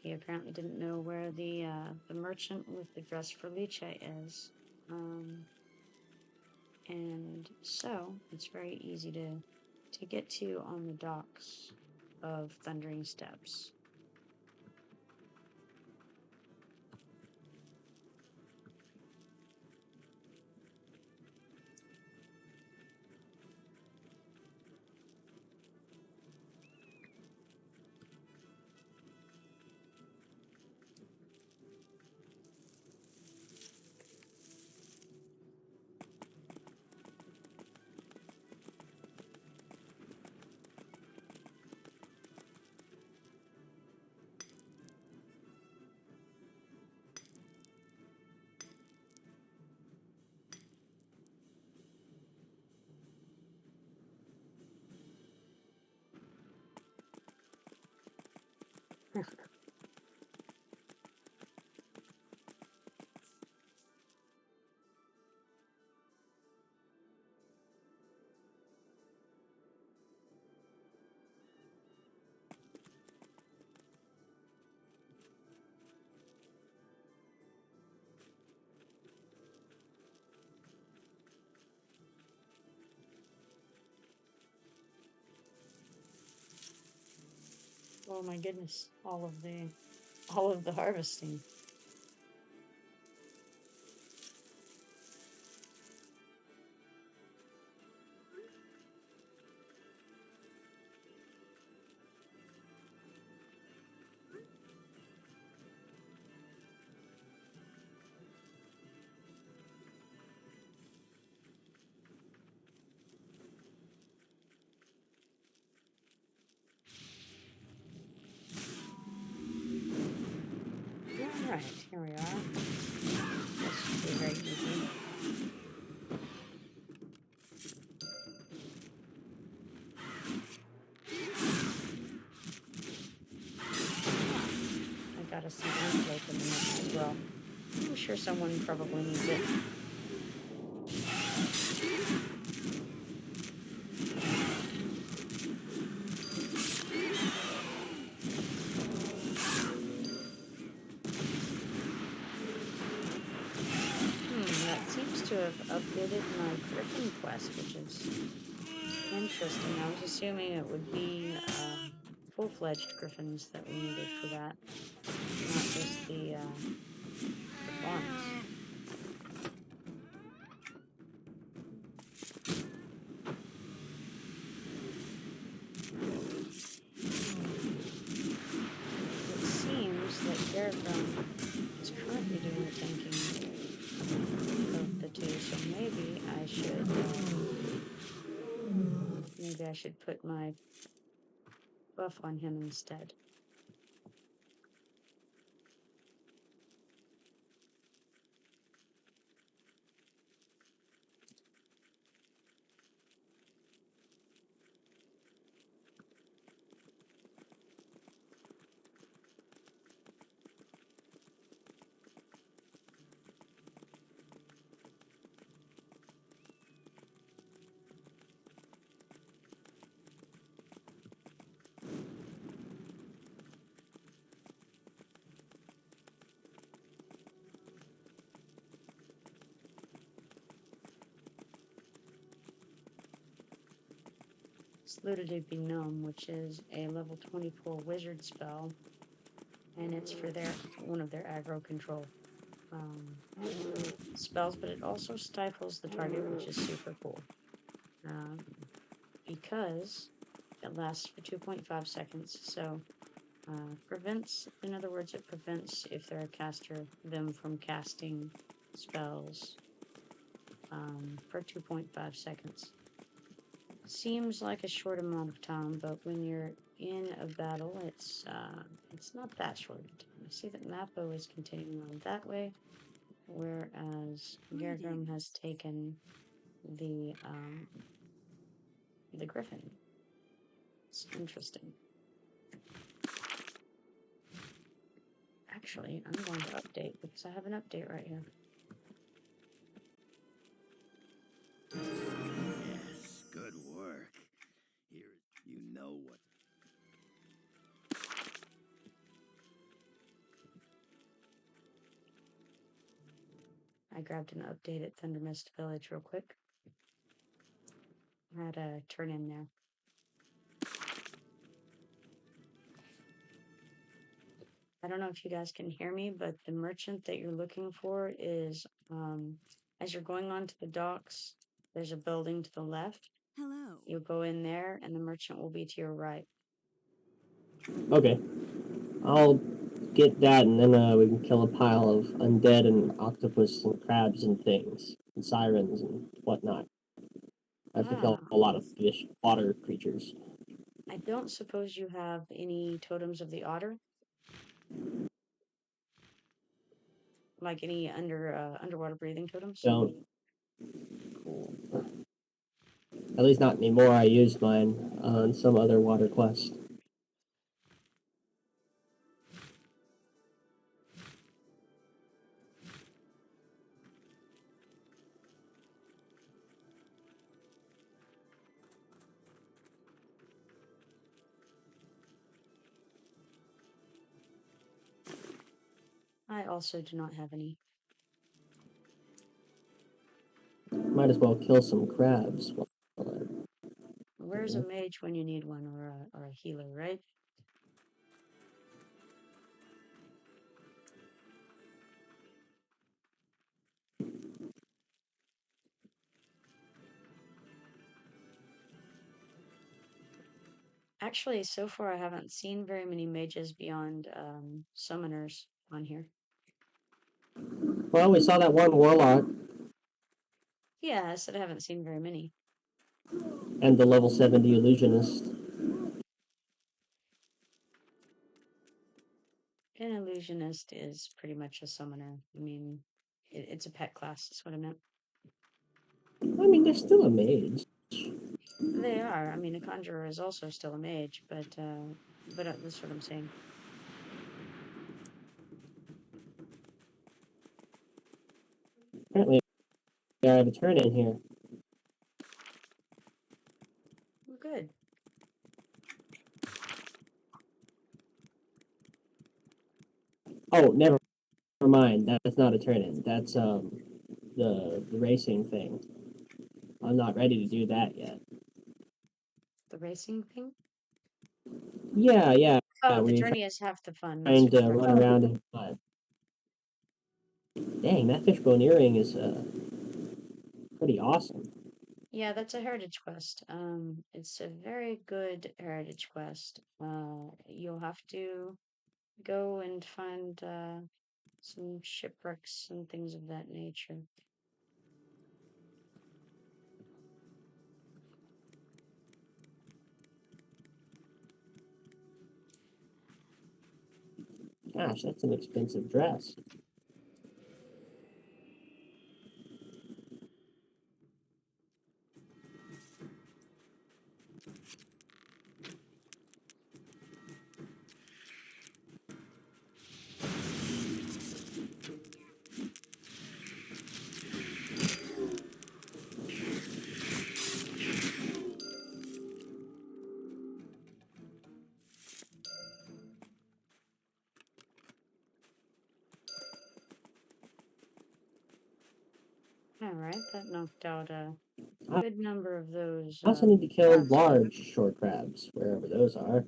He apparently didn't know where the merchant with the dress for Licha is. And so it's very easy to get to on the docks of Thundering Steps. Oh my goodness, all of the harvesting. Alright, here we are. This should be very easy. I got a sea antelope in the mix as well. I'm sure someone probably needs it. To have updated my griffon quest, which is interesting. I was assuming it would be full-fledged griffons that we needed for that, not just the fawns. It seems that Garrett is currently doing the tanking. of the two, so maybe I should put my buff on him instead. Saluted be Gnome, which is a level 24 wizard spell, and it's for one of their aggro control spells, but it also stifles the target, which is super cool. Because it lasts for 2.5 seconds, so prevents, in other words, it prevents, if they're a caster, them from casting spells for 2.5 seconds. Seems like a short amount of time, but when you're in a battle, it's not that short. I see that Mappo is continuing on that way, whereas Gargrim has taken the griffin. It's interesting. Actually, I'm going to update because I have an update right here. Yes, good work. Here, you know what. I grabbed an update at Thundermist Village real quick. I had a turn in there. I don't know if you guys can hear me, but the merchant that you're looking for is, as you're going onto the docks, there's a building to the left. Hello. You'll go in there, and the merchant will be to your right. Okay. I'll get that, and then we can kill a pile of undead and octopus and crabs and things, and sirens and whatnot. I have to kill a lot of fish, water creatures. I don't suppose you have any totems of the otter? Like any underwater breathing totems? Don't. Cool. At least not anymore. I used mine on some other water quest. I also do not have any. Might as well kill some crabs. Where's a mage when you need one, or a healer, right? Actually, so far I haven't seen very many mages beyond summoners on here. Well, we saw that one warlock. Yeah, I said I haven't seen very many. And the level 70 illusionist. An illusionist is pretty much a summoner. I mean, it's a pet class, that's what I meant. I mean, they're still a mage. They are. I mean, a conjurer is also still a mage, but that's what I'm saying. Apparently, I have a turn in here. Good. Oh, never mind. That's not a turn in. That's the racing thing. I'm not ready to do that yet. The racing thing? Yeah. Oh, the We journey is half the fun. trying to run around and fun. Dang, that fishbone earring is pretty awesome. Yeah, that's a heritage quest. It's a very good heritage quest. You'll have to go and find some shipwrecks and things of that nature. Gosh, that's an expensive dress. All right, that knocked out a I good number of those also need to kill crabs. large shore crabs, wherever those are.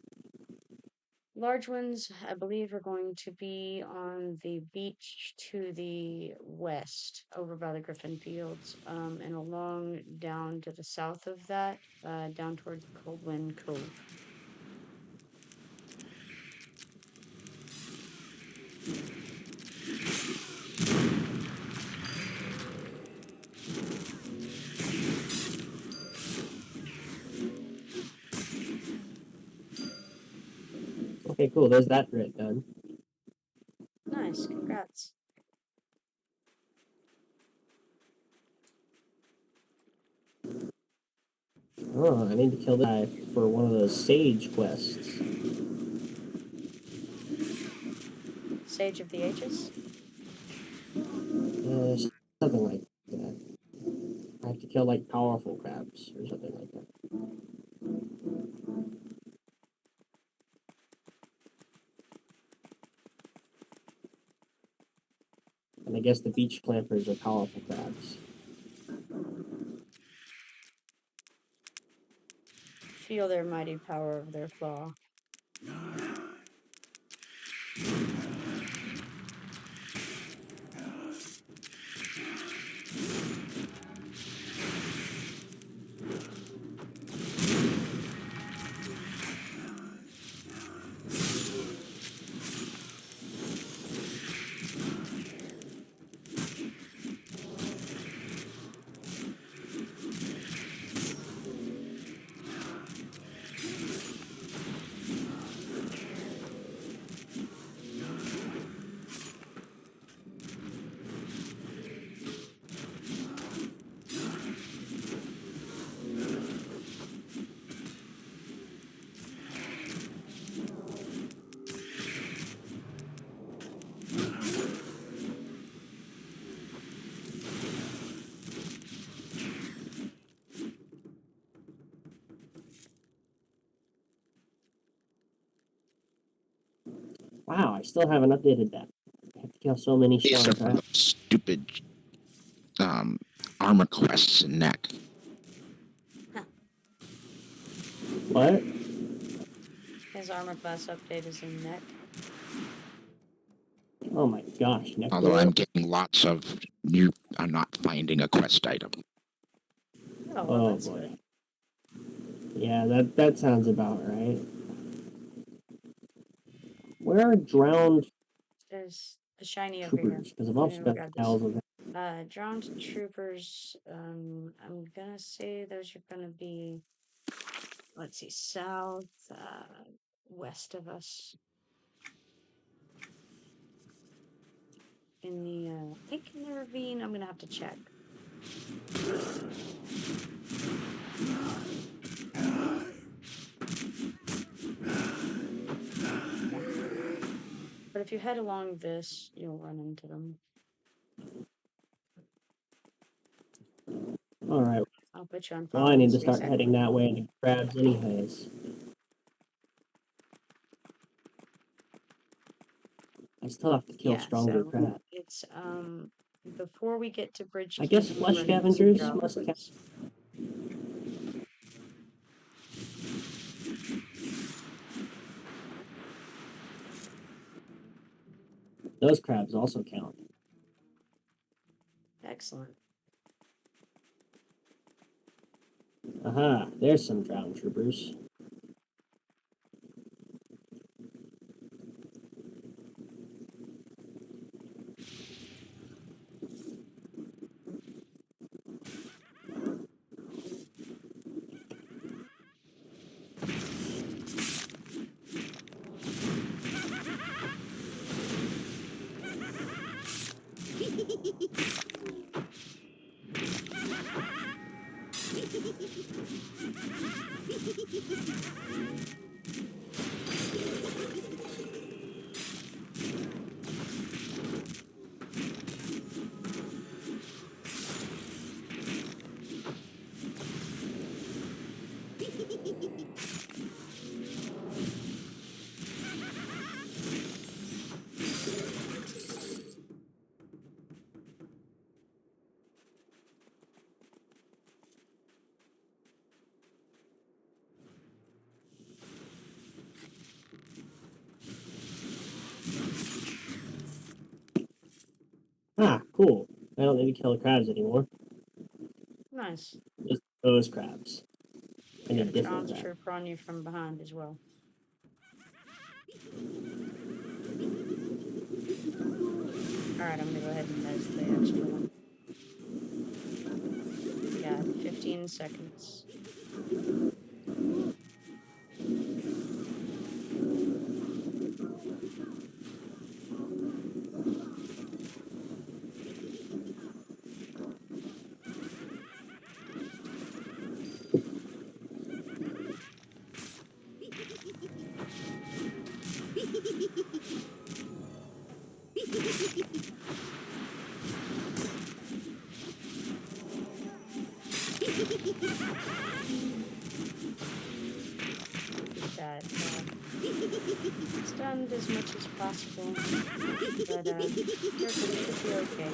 Large ones, I believe, are going to be on the beach to the west, over by the Griffin Fields, and along down to the south of that, down towards Coldwind Cove. Okay, cool. There's that bit done. Nice, congrats. Oh, I need to kill this guy for one of those sage quests. Sage of the Ages? Something like that. I have to kill like powerful crabs or something like that. And I guess the beach clampers are powerful crabs. Feel their mighty power of their claw. Wow, I still haven't updated that. I have to kill so many These strong are from crabs. those stupid armor quests in neck. What? His armor class update is in neck. Oh my gosh, Although I'm nectar. getting lots of new, I'm not finding a quest item. Oh, well, Oh that's boy. good. Yeah, that sounds about right. Where are drowned There's the shiny over here. troopers? Because I've also Here, got grab this. piles of them. Drowned troopers, I'm gonna say those are gonna be, let's see, south, west of us. In the, I think in the ravine, I'm gonna have to check. But if you head along this, you'll run into them. Alright, I'll put you on well pause I need in to 3 start seconds. heading that way to crabs anyways. I still have to kill stronger So crabs. it's before we get to Bridge I guess Keys, flesh run into some scavengers drowned must count. ones. Those crabs also count. Excellent. Aha, there's some drowned troopers. Ah, cool. I don't need to kill crabs anymore. Nice. Just those crabs. I Got need a different chance crabs. trooper on you from behind as well. Alright, I'm gonna go ahead and mez the extra one. Got 15 seconds. Keep that stunned as much as possible, but character should be okay.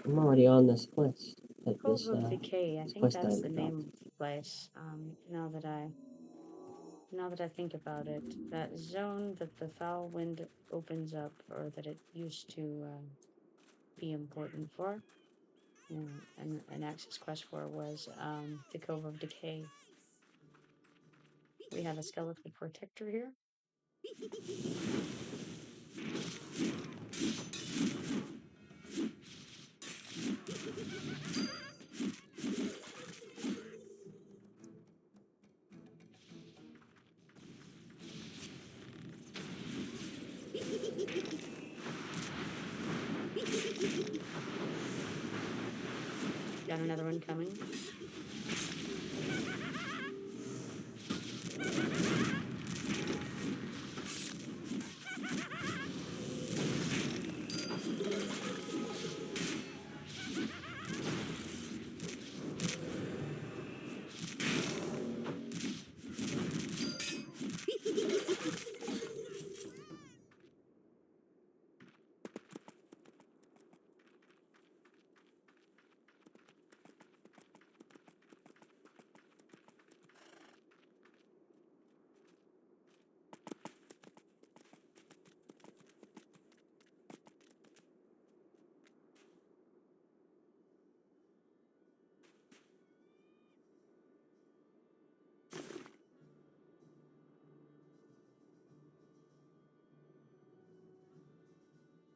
I'm already on this quest. Like Cove of Decay, I this think quest that's the item name dropped. of the place. Now that I think about it, that zone that the foul wind opens up, or that it used to be important for, and an access quest for, was the Cove of Decay. We have a skeletal protector here. Got another one coming.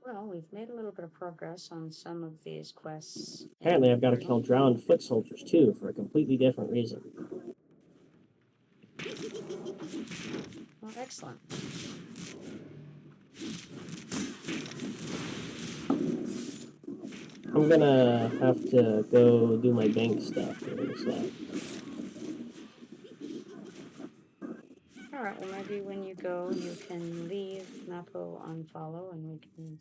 Well, we've made a little bit of progress on some of these quests. Apparently, I've got to kill drowned foot soldiers too for a completely different reason. Well, excellent. I'm gonna have to go do my bank stuff here in a sec. Alright, well, maybe when you go, you can leave Napo on follow, and we can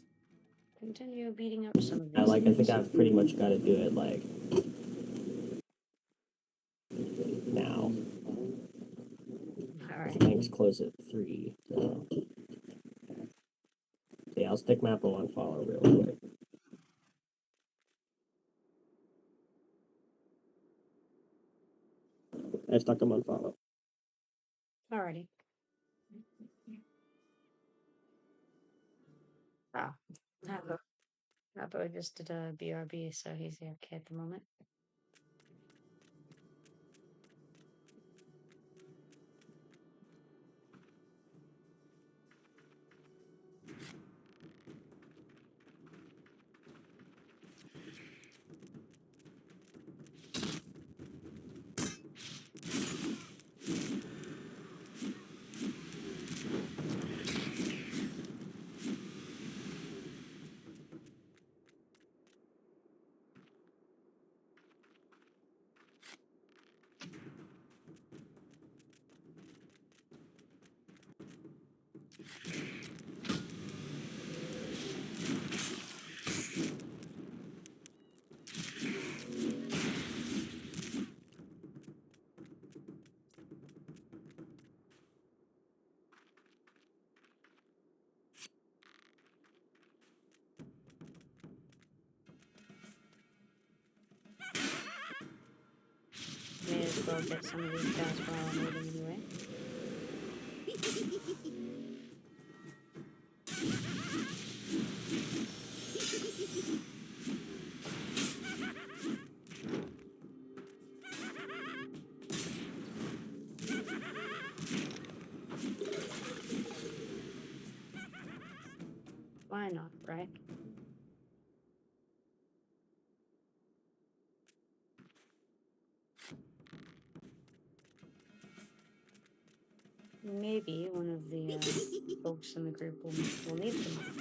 continue beating up some of these I think things. I've pretty much got to do it like now. Alright. Banks close at 3. So. Yeah, I'll stick Mappo on follow real quick. I stuck him on follow. Alrighty. Ah, Napo just did a BRB, so he's okay at the moment. as well get some of these guys while I'm waiting anyway. Why not, right? Maybe one of the folks in the group will need them.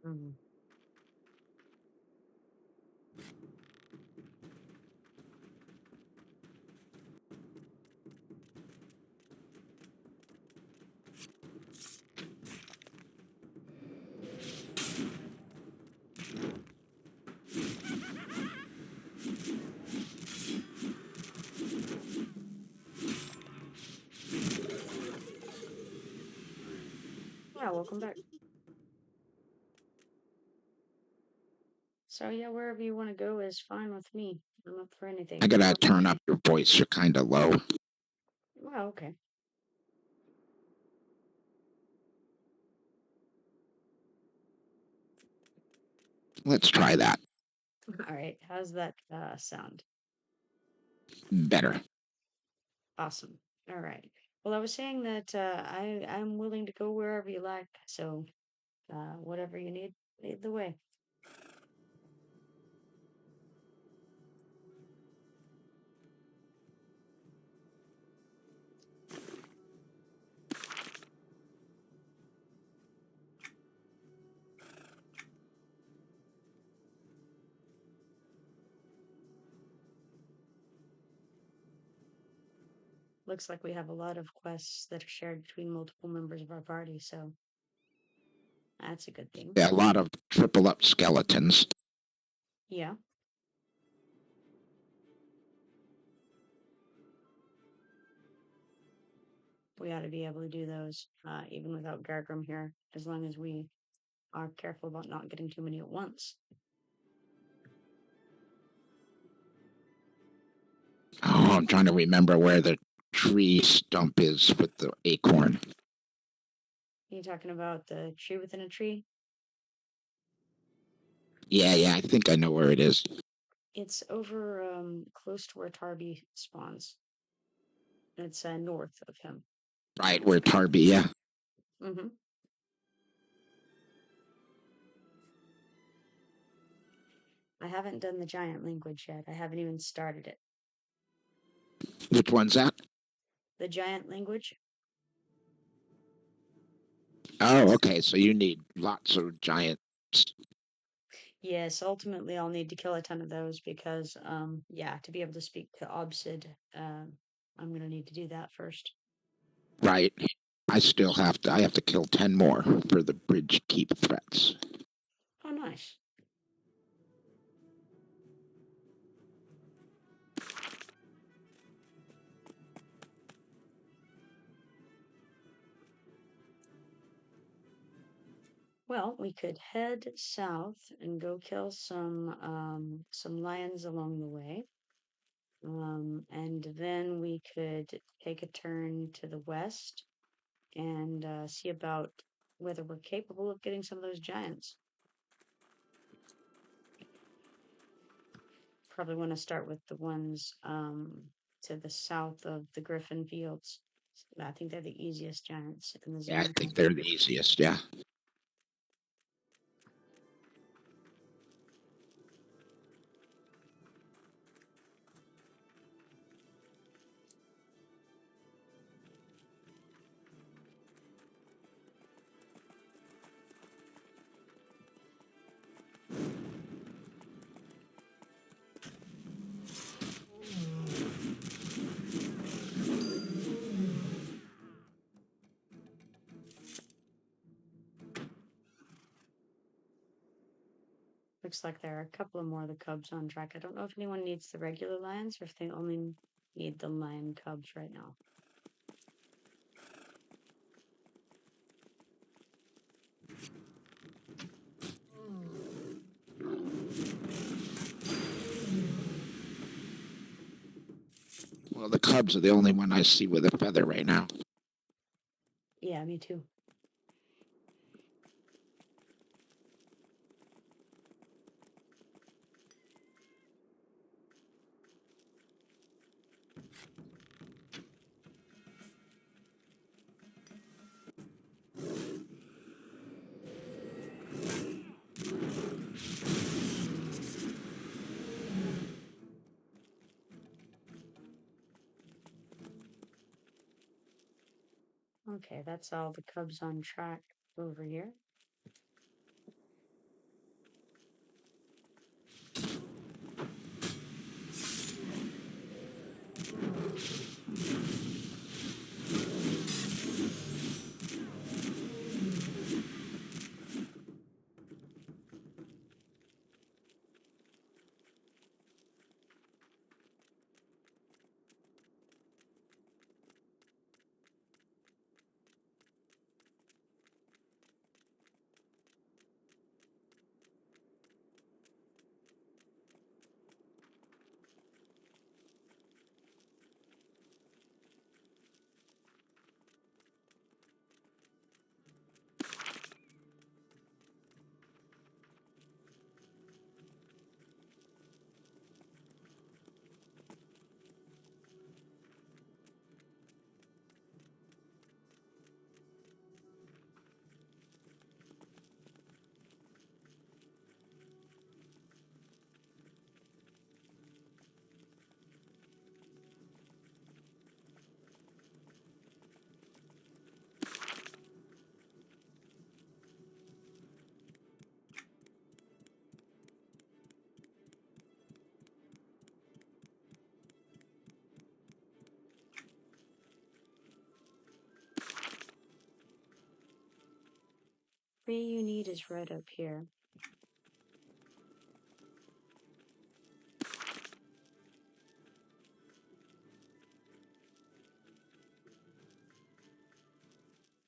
Mm. Yeah, welcome back. So yeah, wherever you want to go is fine with me. I'm up for anything. I gotta turn up your voice. You're kind of low. Well, okay. Let's try that. All right. How's that sound? Better. Awesome. All right. Well, I was saying that I'm willing to go wherever you like. So whatever you need, lead the way. Looks like we have a lot of quests that are shared between multiple members of our party, so that's a good thing. Yeah, a lot of triple up skeletons. Yeah. We ought to be able to do those even without Gargrim here, as long as we are careful about not getting too many at once. Oh, I'm trying to remember where the tree stump is with the acorn. Are you talking about the tree within a tree? Yeah, I think I know where it is. It's over close to where Tarby spawns. It's north of him. Right, where Tarby, yeah. Mm-hmm. I haven't done the giant language yet. I haven't even started it. Which one's that? The giant language? Oh, okay, so you need lots of giants. Yes, ultimately I'll need to kill a ton of those because, yeah, to be able to speak to Obsid, I'm going to need to do that first. Right. I have to kill 10 more for the bridge keep threats. Oh, nice. Well, we could head south and go kill some lions along the way. And then we could take a turn to the west and see about whether we're capable of getting some of those giants. Probably want to start with the ones to the south of the Griffin Fields. I think they're the easiest giants in the Yeah, I zone. think they're the easiest, yeah. Looks like there are a couple of more of the cubs on track. I don't know if anyone needs the regular lions or if they only need the lion cubs right now. Well, the cubs are the only one I see with a feather right now. Yeah, me too. Okay, that's all the cubs on track over here. Tree you need is right up here.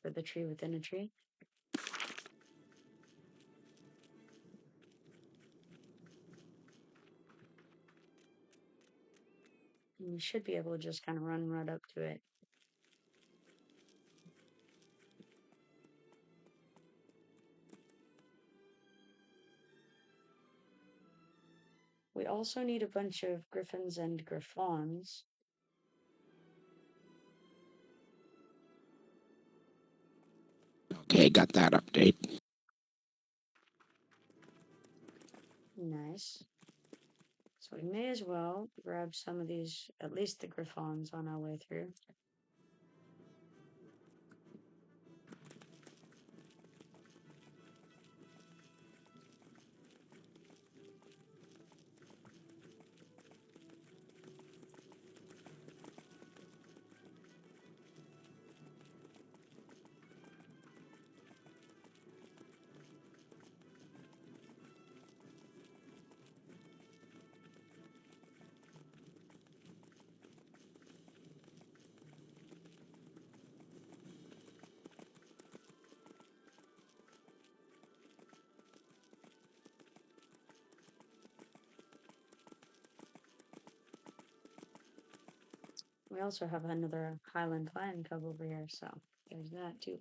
For the tree within a tree. And you should be able to just kind of run right up to it. We also need a bunch of griffons and griffons. Okay, got that update. Nice. So we may as well grab some of these, at least the griffons, on our way through. We also have another highland lion cub over here, so there's that too.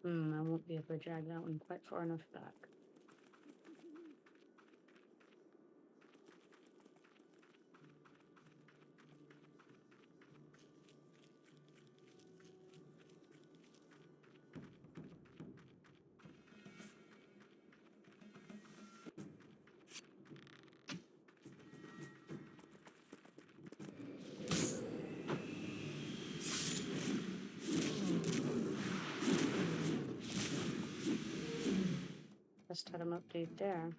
I won't be able to drag that one quite far enough back. Just had him update there.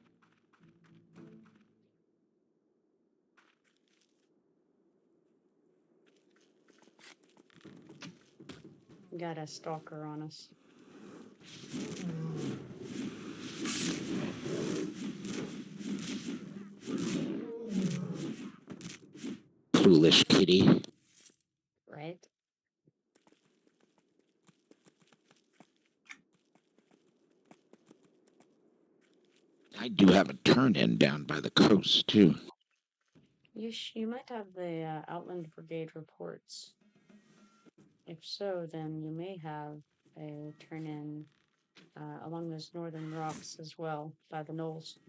Got a stalker on us. Foolish kitty. Right? I do have a turn-in down by the coast, too. You might have the Outland Brigade reports. If so, then you may have a turn-in along those northern rocks as well, by the knolls.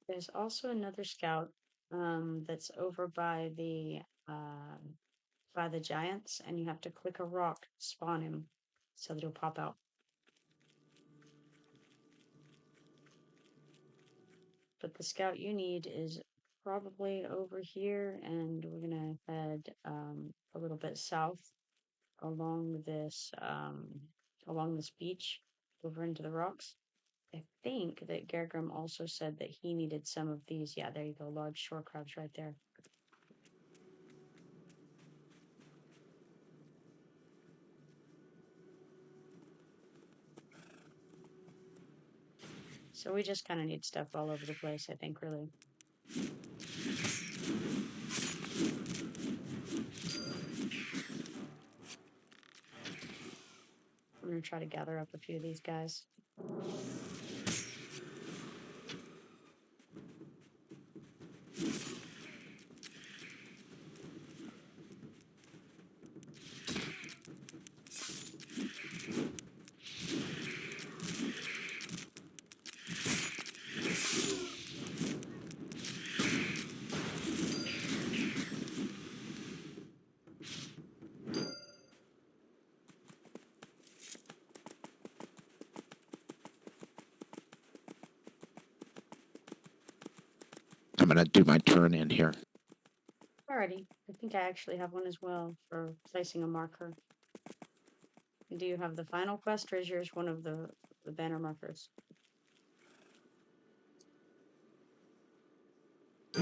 There's also another scout that's over by the giants, and you have to click a rock to spawn him so that he'll pop out. But the scout you need is probably over here, and we're gonna head a little bit south along this beach over into the rocks. I think that Gergrim also said that he needed some of these. Yeah, there you go, large shore crabs right there. So we just kind of need stuff all over the place, I think, really. I'm gonna try to gather up a few of these guys. I'm going to do my turn-in here. Alrighty, I think I actually have one as well for placing a marker. Do you have the final quest, or is yours one of the banner markers? I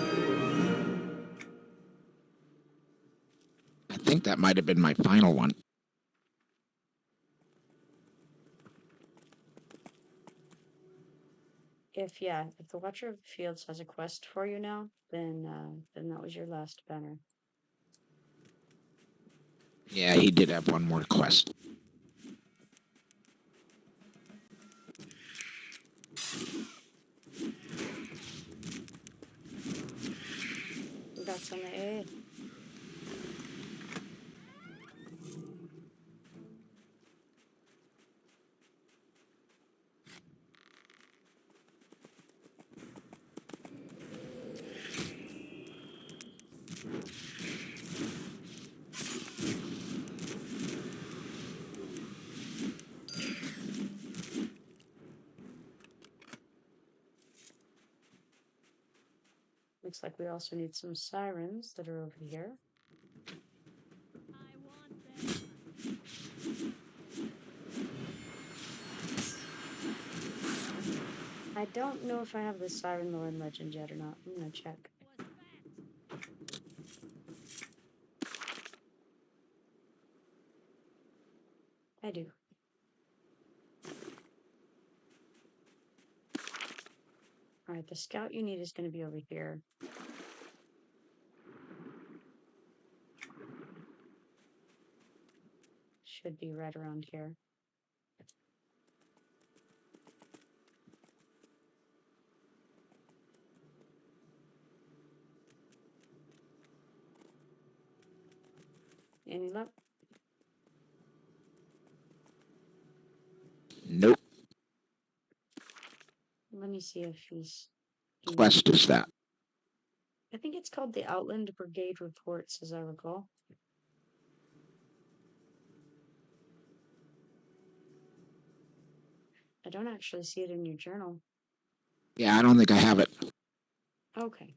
think that might have been my final one. If the Watcher of the Fields has a quest for you now, then that was your last banner. Yeah, he did have one more quest. That's on the A. Looks like we also need some sirens that are over here. I don't know if I have the Siren Lord legend yet or not. I'm gonna check. I do. Alright, the scout you need is gonna be over here. Should be right around here. Any luck? Nope. Let me see if he's... Quest is that? I think it's called the Outland Brigade Reports, as I recall. I don't actually see it in your journal. Yeah, I don't think I have it. Okay.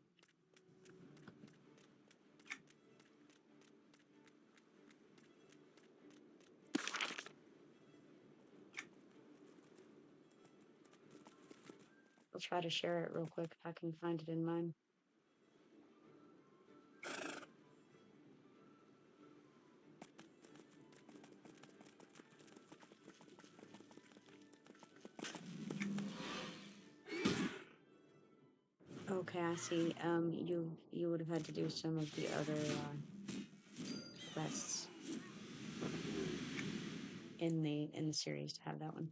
I'll try to share it real quick if I can find it in mine. Okay, I see. You would have had to do some of the other quests in the series to have that one.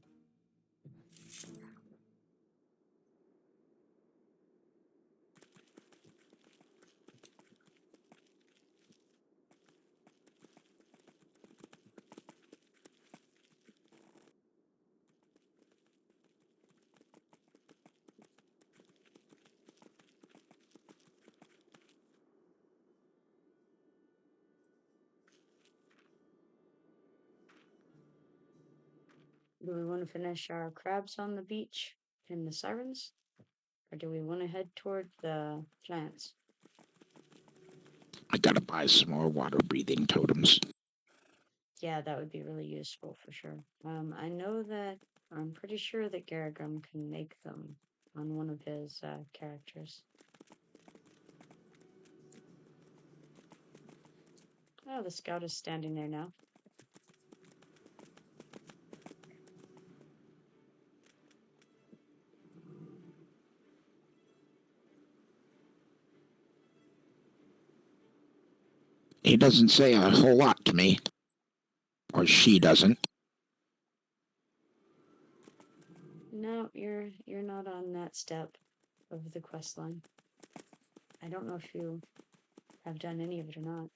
Do we want to finish our crabs on the beach and the sirens? Or do we want to head toward the plants? I gotta buy some more water-breathing totems. Yeah, that would be really useful for sure. I know that I'm pretty sure that Garagum can make them on one of his characters. Oh, the scout is standing there now. He doesn't say a whole lot to me. Or she doesn't. No, you're not on that step of the quest line. I don't know if you have done any of it or not.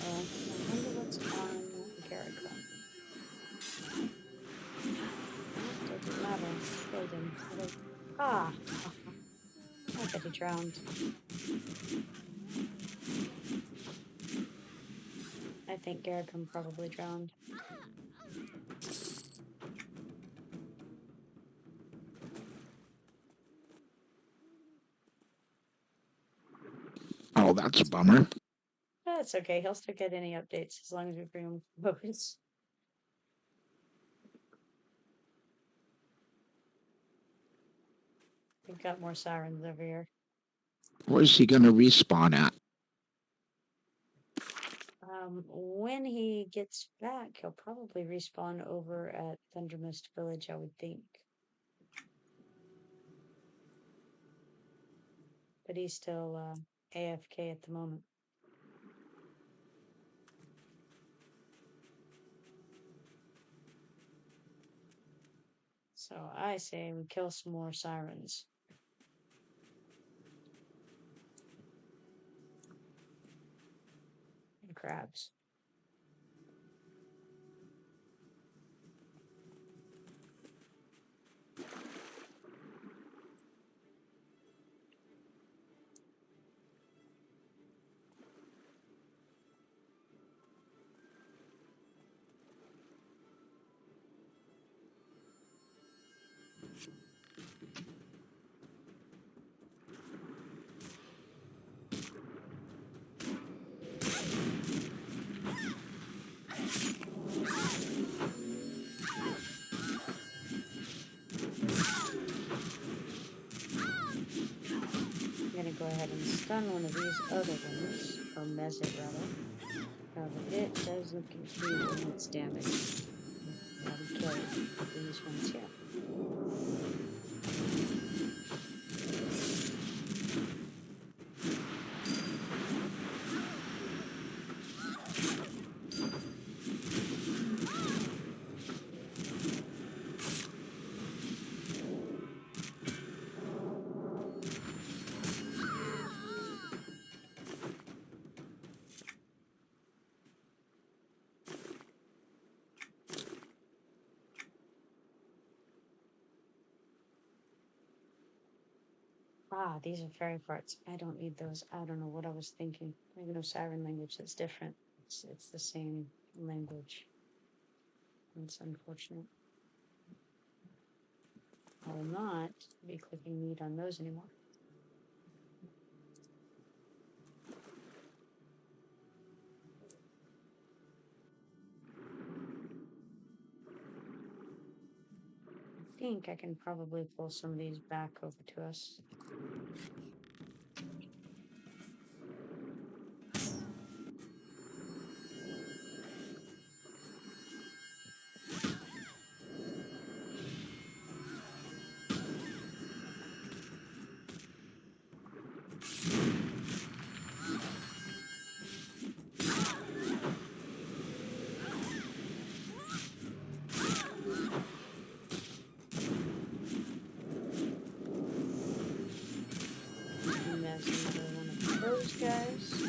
I wonder what's on Garagum. Doesn't matter. Killed him. Ah! I bet he drowned. think Garricum probably drowned. Oh, that's a bummer. That's okay. He'll still get any updates as long as we bring him woes. We've got more sirens over here. Where's he going to respawn at? When he gets back, he'll probably respawn over at Thundermist Village, I would think. But he's still AFK at the moment. So I say we kill some more sirens. And crabs. I'm gonna go ahead and stun one of these other ones, or mess it rather. However, it does look confused in its damage. Now we kill these ones here. Ah, these are fairy parts. I don't need those. I don't know what I was thinking. I have no siren language that's different. It's the same language. It's unfortunate. I will not be clicking meat on those anymore. I think I can probably pull some of these back over to us. And there's another one of those guys.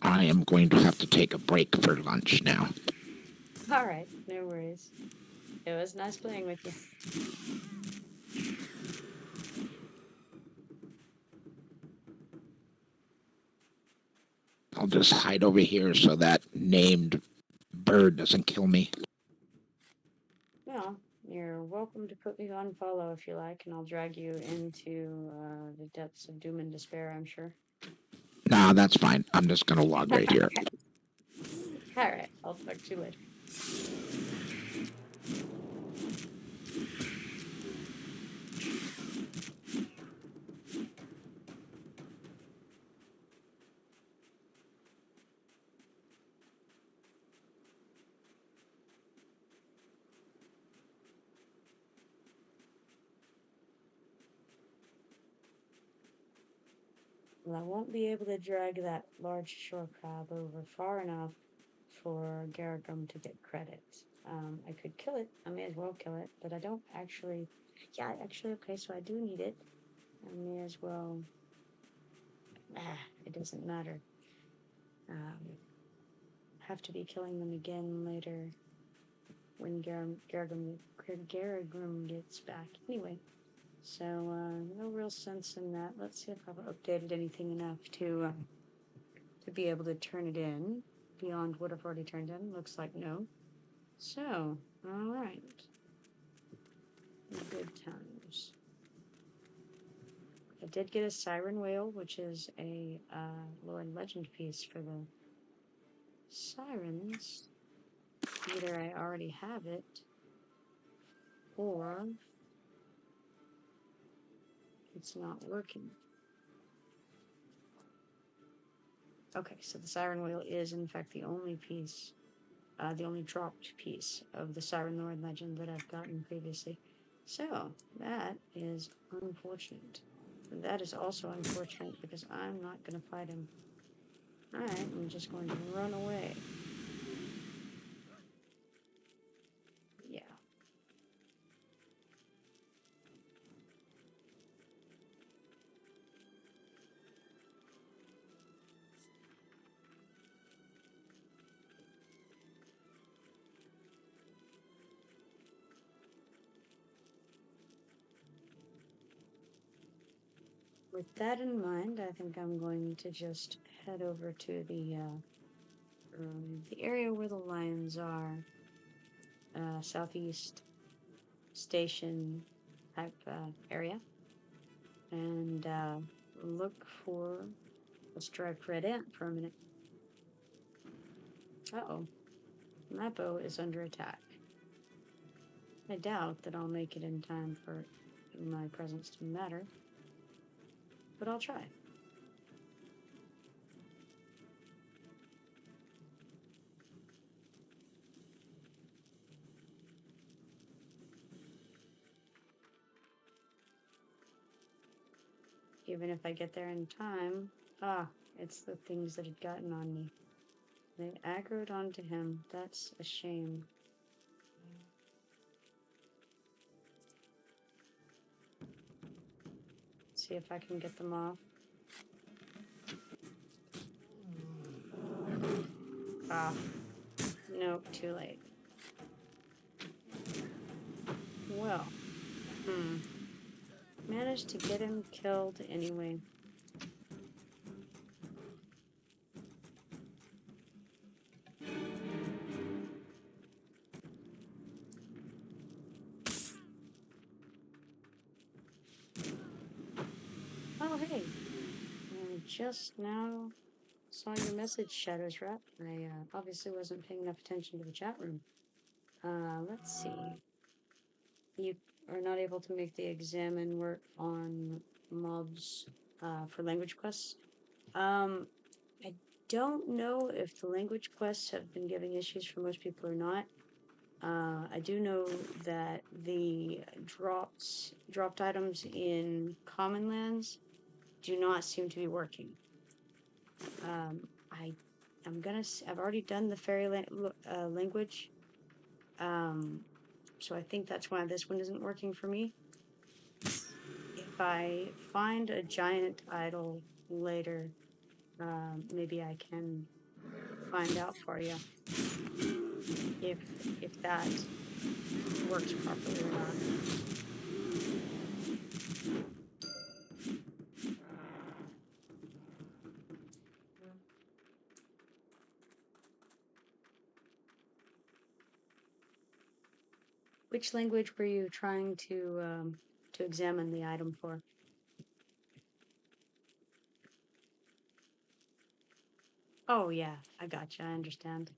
I am going to have to take a break for lunch now. All right, no worries. It was nice playing with you. I'll just hide over here so that named bird doesn't kill me. Well, you're welcome to put me on follow if you like, and I'll drag you into the depths of doom and despair, I'm sure. Nah, that's fine. I'm just going to log right here. All right, I'll talk to you later. Well, I won't be able to drag that large shore crab over far enough for Garagum to get credit. I could kill it. I may as well kill it, but I don't actually. Yeah, actually, okay, so I do need it. I may as well. It doesn't matter. Have to be killing them again later when Garagum gets back. Anyway, so no real sense in that. Let's see if I've updated anything enough to be able to turn it in beyond what I've already turned in. Looks like no. So, all right. Good times. I did get a siren whale, which is a lore and legend piece for the sirens. Either I already have it, or it's not working. Okay, so the siren whale is in fact the only piece, the only dropped piece of the siren lore and legend that I've gotten previously. So that is unfortunate. That is also unfortunate because I'm not going to fight him. Alright, I'm just going to run away. Yeah. With that in mind, I think I'm going to just head over to the area where the lions are, southeast station type area, and look for. Let's try Red Ant for a minute. Uh-oh, my bow is under attack. I doubt that I'll make it in time for my presence to matter, but I'll try. Even if I get there in time, it's the things that had gotten on me. They aggroed onto him. That's a shame. See if I can get them off. Nope, too late. Well, managed to get him killed anyway. Oh, hey. I just now saw your message, Shadows Rat. I obviously wasn't paying enough attention to the chat room. Let's see. You are not able to make the examine work on mobs for language quests. I don't know if the language quests have been giving issues for most people or not. I do know that the dropped items in Commonlands do not seem to be working. I've already done the fairy language, so I think that's why this one isn't working for me. If I find a giant idol later, maybe I can find out for you if that works properly or not. Which language were you trying to examine the item for? Oh yeah, I gotcha. I understand.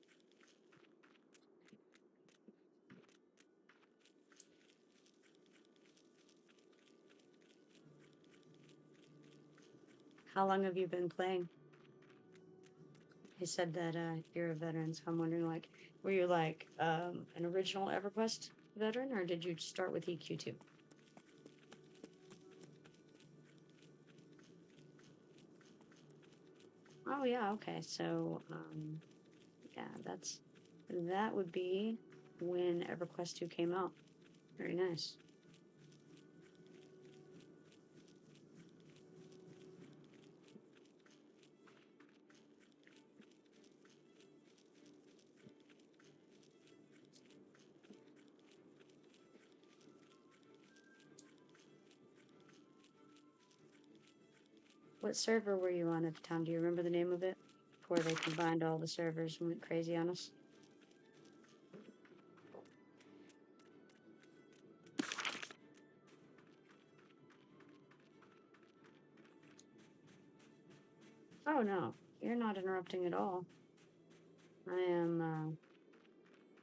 How long have you been playing? You said that you're a veteran, so I'm wondering, like, were you like an original EverQuest veteran, or did you start with EQ2? Oh yeah, okay. So yeah, that would be when EverQuest 2 came out. Very nice. What server were you on at the time? Do you remember the name of it? Before they combined all the servers and went crazy on us? Oh no, you're not interrupting at all. I am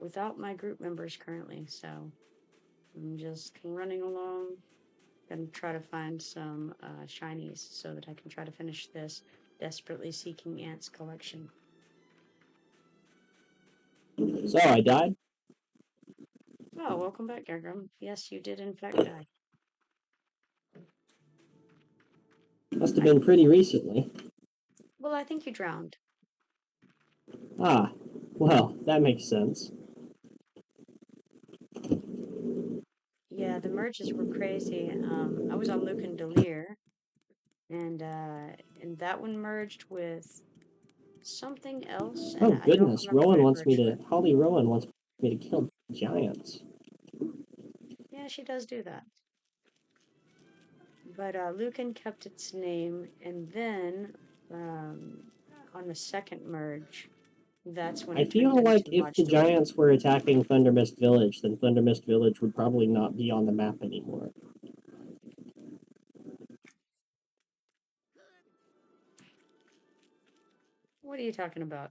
without my group members currently, so I'm just running along. Gonna try to find some shinies so that I can try to finish this desperately seeking ants collection. So I died. Oh, welcome back, Gargum. Yes, you did in fact die. Must have been pretty recently. Well, I think you drowned. Ah, well, that makes sense. Yeah, the merges were crazy. I was on Luke and Delir, and that one merged with something else, and Oh I don't goodness, remember what Rowan it wants me merged to. with. Holly Rowan wants me to kill giants. Yeah, she does do that. But Lucan kept its name, and then on the second merge, that's when I it turned feel into like if the modular. giants were attacking Thundermist Village, then Thundermist Village would probably not be on the map anymore. What are you talking about?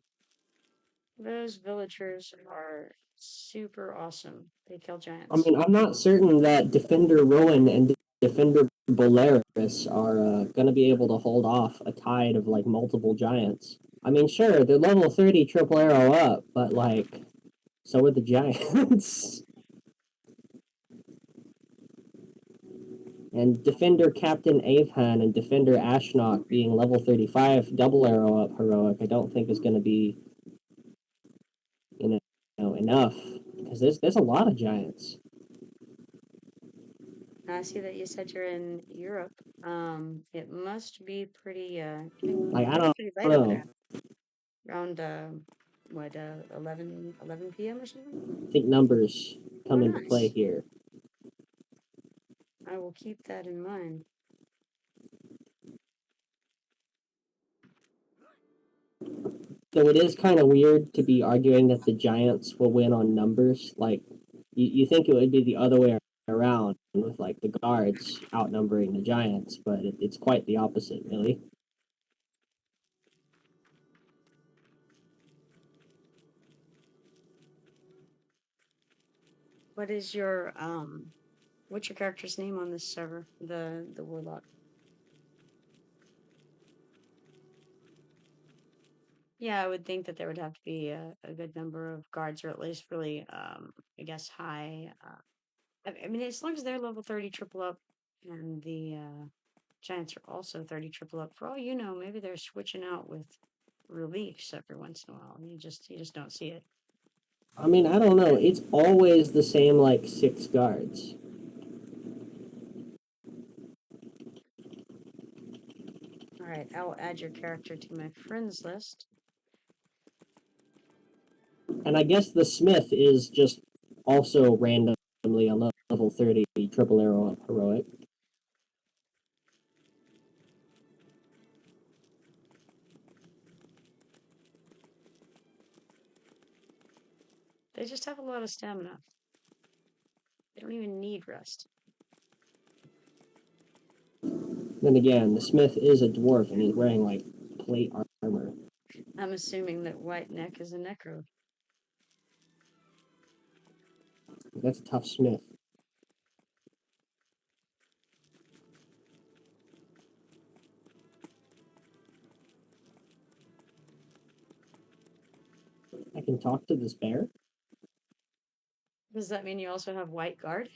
Those villagers are super awesome. They kill I giants. mean, I'm not certain that Defender Rowan and Defender Bolaris are going to be able to hold off a tide of like multiple giants. I mean, sure, they're level 30 triple arrow up, but like, so are the giants. And Defender Captain Avan and Defender Ashnok being level 35 double arrow up heroic, I don't think is going to be, you know, enough. Because there's a lot of giants. I see that you said you're in Europe. It must be pretty Like, I must be don't pretty late over know. there. Around what 11 p.m. or something. I think numbers Oh, come into play nice. here. I will keep that in mind. So it is kind of weird to be arguing that the Giants will win on numbers. Like, you think it would be the other way around with, like, the guards outnumbering the Giants, but it's quite the opposite, really. What is what's your character's name on this server? The warlock. Yeah, I would think that there would have to be a good number of guards, or at least really, I guess high. I mean, as long as they're level 30 triple up, and the giants are also 30 triple up. For all you know, maybe they're switching out with reliefs every once in a while. You just don't see it. I mean, I don't know. It's always the same, like, 6 guards. All right, I will add your character to my friends list. And I guess the Smith is just also randomly a level 30 triple arrow up heroic. They just have a lot of stamina. They don't even need rest. Then again, the Smith is a dwarf and he's wearing, like, plate armor. I'm assuming that White Neck is a necro. That's a tough Smith. I can talk to this bear. Does that mean you also have White Guard?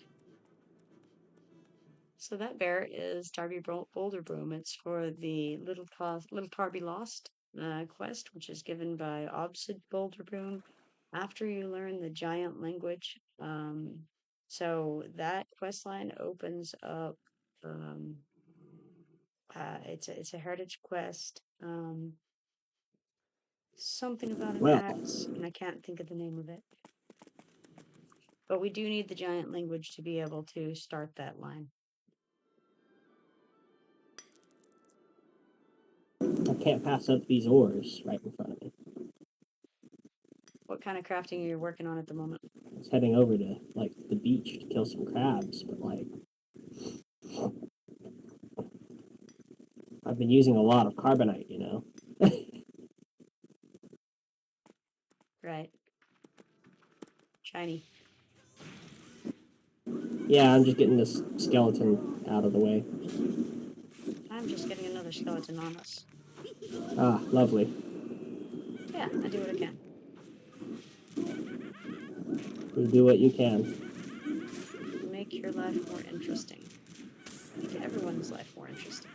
So that bear is Darby Boulder Broom. It's for the Little Tarby Lost. quest, which is given by Obsid Boulderboom after you learn the giant language. So that quest line opens up. It's a heritage quest. Something about an Well, axe, and I can't think of the name of it. But we do need the giant language to be able to start that line. I can't pass up these ores right in front of me. What kind of crafting are you working on at the moment? I was heading over to like the beach to kill some crabs, but like I've been using a lot of carbonite, you know. Right. Shiny. Yeah, I'm just getting this skeleton out of the way. I'm just getting another skeleton on us. Ah, lovely. Yeah, I do what I can. You do what you can. Make your life more interesting. Make everyone's life more interesting.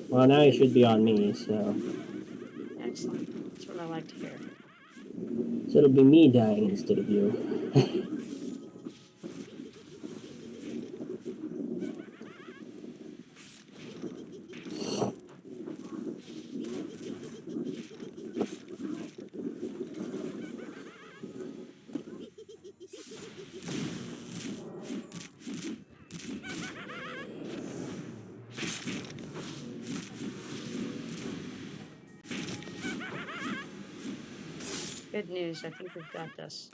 Well, now you should be on me, so Excellent. That's what I like to hear. it'll be me dying instead of you. Good news. I think we've got this.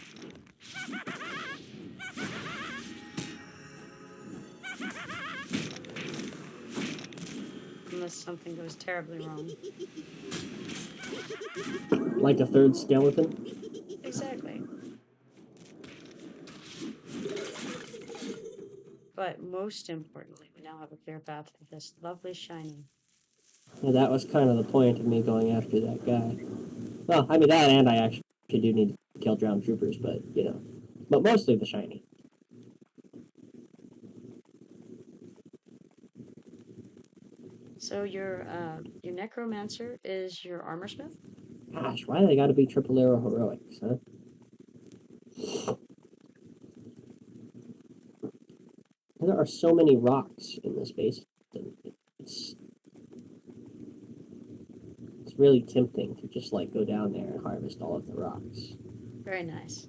Unless something goes terribly wrong. Like a third skeleton? Exactly. But most importantly, we now have a clear path to this lovely shiny. Yeah, that was kind of the point of me going after that guy. Well, I mean that, and I actually do need to kill drowned troopers, but you know, but mostly the shiny. So your necromancer is your armor smith? Gosh, why do they got to be triple arrow heroics, huh? There are so many rocks in this basin. It's really tempting to just like go down there and harvest all of the rocks. Very nice.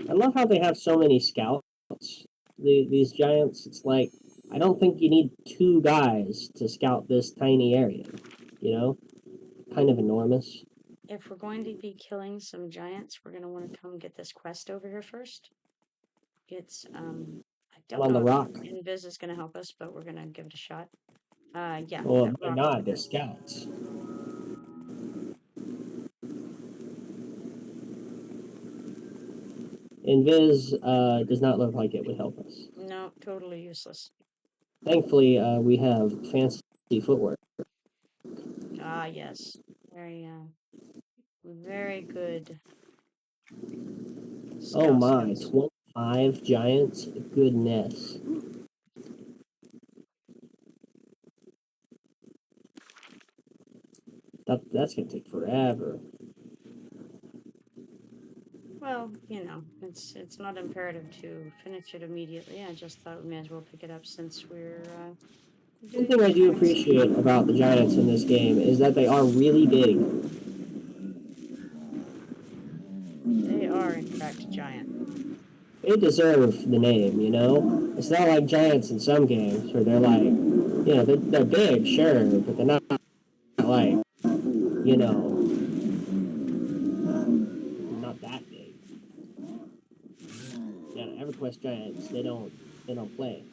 I love how they have so many scouts. These giants, it's like, I don't think you need two guys to scout this tiny area, you know? Kind of enormous. If we're going to be killing some giants, we're going to want to come get this quest over here first. It's, I don't On know the if rock. Invis is going to help us, but we're going to give it a shot. Yeah. Well, that they're rock not, over they're there. scouts. Invis does not look like it would help us. No, totally useless. Thankfully, we have fancy footwork. Ah, yes. Very good. Oh Scout my, skills. 25 giants? Goodness. That's gonna take forever. Well, you know, it's not imperative to finish it immediately. I just thought we may as well pick it up since we're One doing thing I do quests. appreciate about the giants in this game is that they are really big. They are, in fact, giant. They deserve the name, you know? It's not like giants in some games where they're like, you know, they're big, sure, but they're not like, you know, not that big. Yeah, EverQuest giants, they don't play.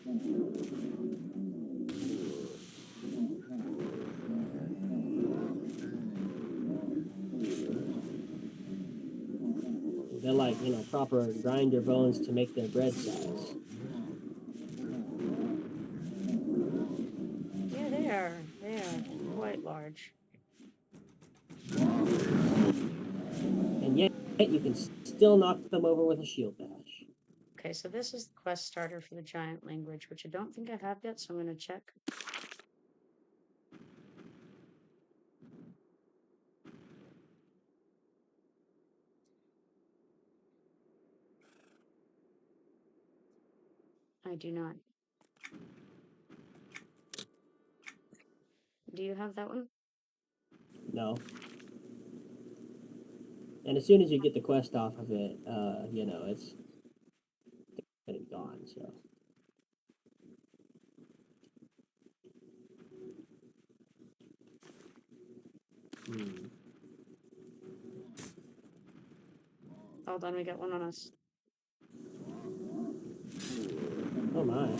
They're like, you know, proper grind your bones to make their bread size. Yeah, they are. They are quite large. And yet you can still knock them over with a shield bash. Okay, so this is the quest starter for the giant language, which I don't think I have yet, so I'm going to check. I do not. Do you have that one? No. And as soon as you get the quest off of it, you know, it's gone, so. Hold on, we got one on us. Oh my.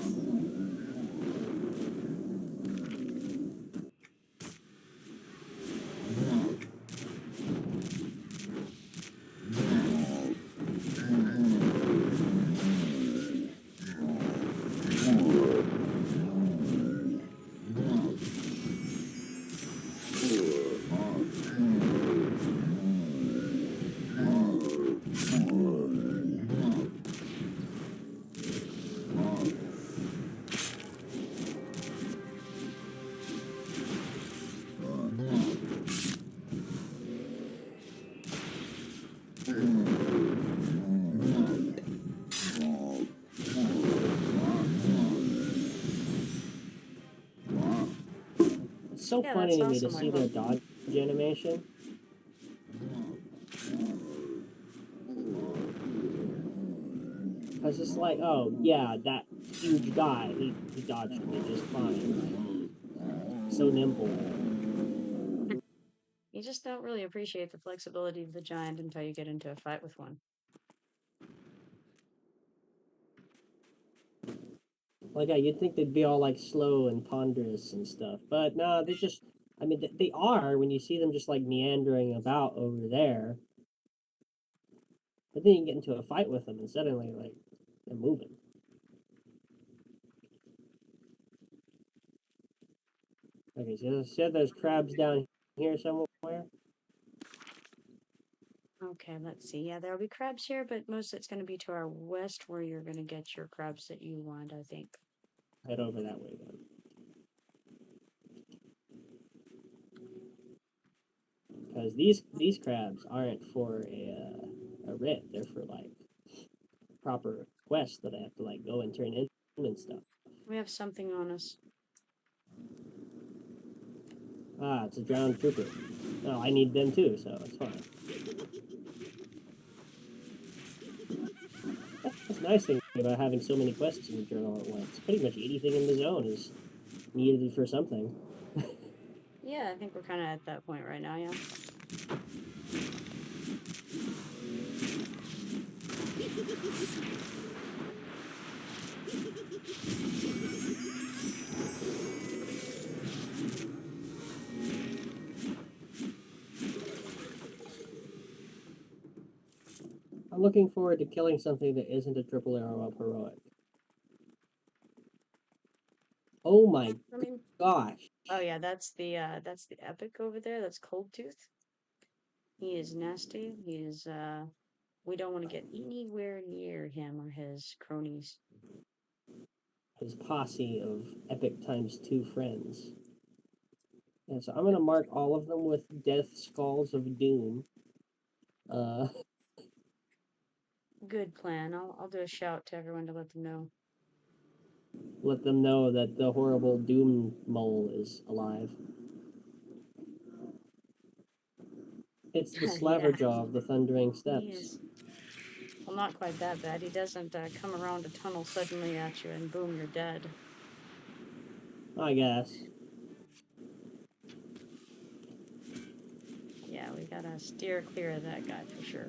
It's so Yeah, funny that's to me to awesome, see their dodge animation. Because it's like, oh, yeah, that huge guy, he dodged me just fine. So nimble. You just don't really appreciate the flexibility of the giant until you get into a fight with one. Like, yeah, you'd think they'd be all, like, slow and ponderous and stuff. But, no, they just, I mean, they are when you see them just, like, meandering about over there. But then you get into a fight with them and suddenly, like, they're moving. Okay, so said there's crabs down here somewhere. Okay, let's see. Yeah, there'll be crabs here, but most of it's going to be to our west where you're going to get your crabs that you want, I think. Head over that way then. Because these crabs aren't for a writ. They're for, like, proper quests that I have to, like, go and turn in and stuff. We have something on us. Ah, it's a drowned trooper. Oh, I need them too, so it's fine. That's the nice thing about having so many quests in the journal at once. Pretty much anything in the zone is needed for something. Yeah, I think we're kind of at that point right now, yeah. I'm looking forward to killing something that isn't a triple arrow up heroic. Oh my gosh. Oh yeah, that's the epic over there. That's Cold Tooth. He is nasty. He is we don't want to get anywhere near him or his cronies. His posse of epic times 2 friends. Yeah, so I'm gonna mark all of them with death skulls of doom. Good plan. I'll do a shout to everyone to let them know. Let them know that the horrible doom mole is alive. It's the Slaverjaw of the Thundering Steppes. Well, not quite that bad. He doesn't come around a tunnel suddenly at you and boom, you're dead. I guess. Yeah, we gotta steer clear of that guy for sure.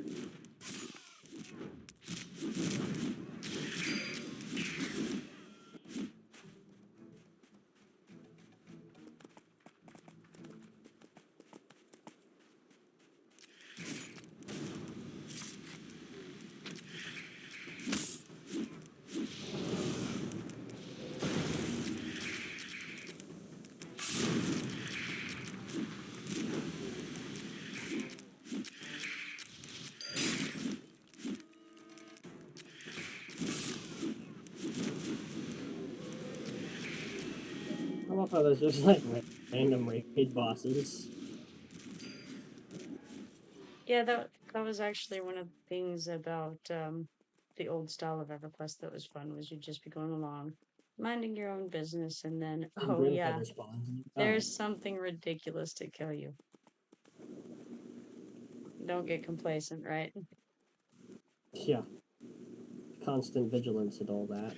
love how there's just like random raid bosses. Yeah, that was actually one of the things about the old style of EverQuest that was fun, was you'd just be going along, minding your own business, and then, And oh yeah, Grimfeather spawns and you die. there's something ridiculous to kill you. Don't get complacent, right? Yeah. Constant vigilance and all that.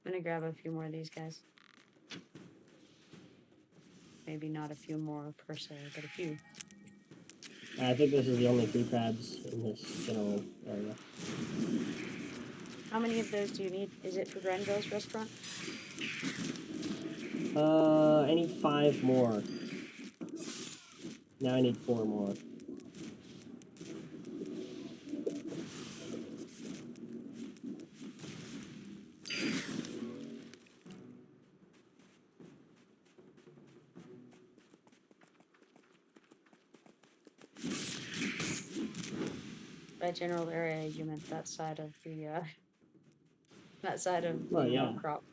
I'm gonna grab a few more of these guys. Maybe not a few more per se, but a few. I think this is the only 3 crabs in this general area. How many of those do you need? Is it for Granville's restaurant? I need 5 more. Now I need 4 more. By general area, you meant that side of the that side of the Well, yeah. crop.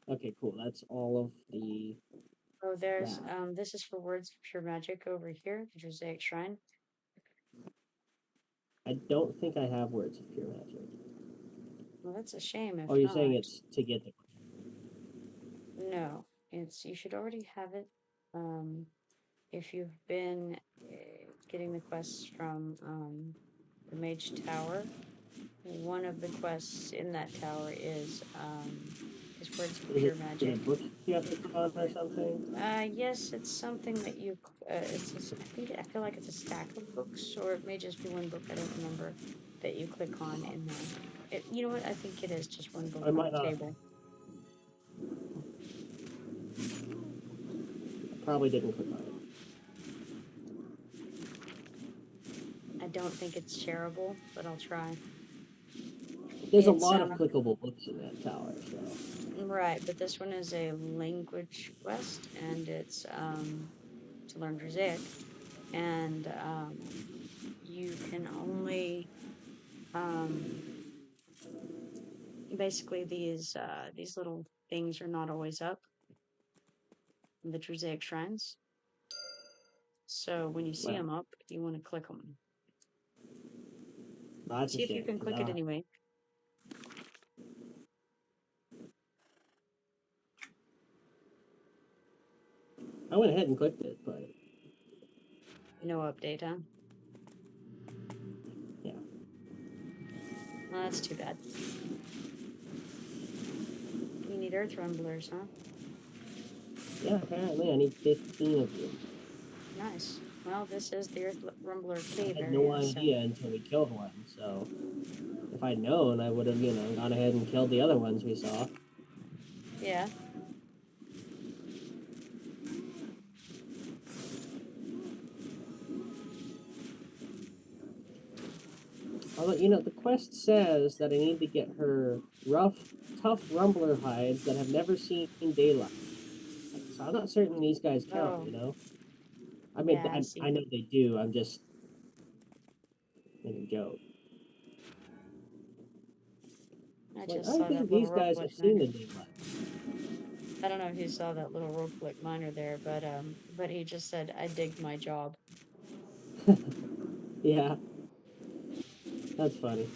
Okay, cool. That's all of the... Oh, there's Wow. this is for words of pure magic over here, the Drizaic Shrine. I don't think I have words of pure magic. Well, that's a shame if Oh, you're not. saying it's to get the... No, it's you should already have it. If you've been getting the quests from the Mage Tower, one of the quests in that tower is words of pure magic. Is it a book you have to put on or something? Yes, it's something that you. I feel like it's a stack of books, or it may just be one book. I don't remember that you click on in there. You know what? I think it is just one book I on might the not. table. Probably didn't click on it. I don't think it's shareable, but I'll try. There's a lot of clickable books in that tower, so... Right, but this one is a language quest, and it's to learn Drizaic, and you can only basically these little things are not always up in the Drizaic shrines. So when you see them up, you want to click them. See if you can click it anyway. I went ahead and clicked it, but... No update, huh? Yeah. Well, that's too bad. You need earth rumblers, huh? Yeah, apparently I need 15 of you. Nice. Well, this is the Earth Rumbler cave I had area, no idea until we killed one, so... If I'd known, I would have, gone ahead and killed the other ones we saw. Yeah. Although, the quest says that I need to get her tough rumbler hides that have never seen daylight. So I'm not certain these guys count, I mean, Yeah, I know they do, I'm just making a joke. I Like, just I saw think that these little guys roguelike have seen miner. the daylight. I don't know if you saw that little roguelike miner there, but he just said, "I dig my job." Yeah. That's funny.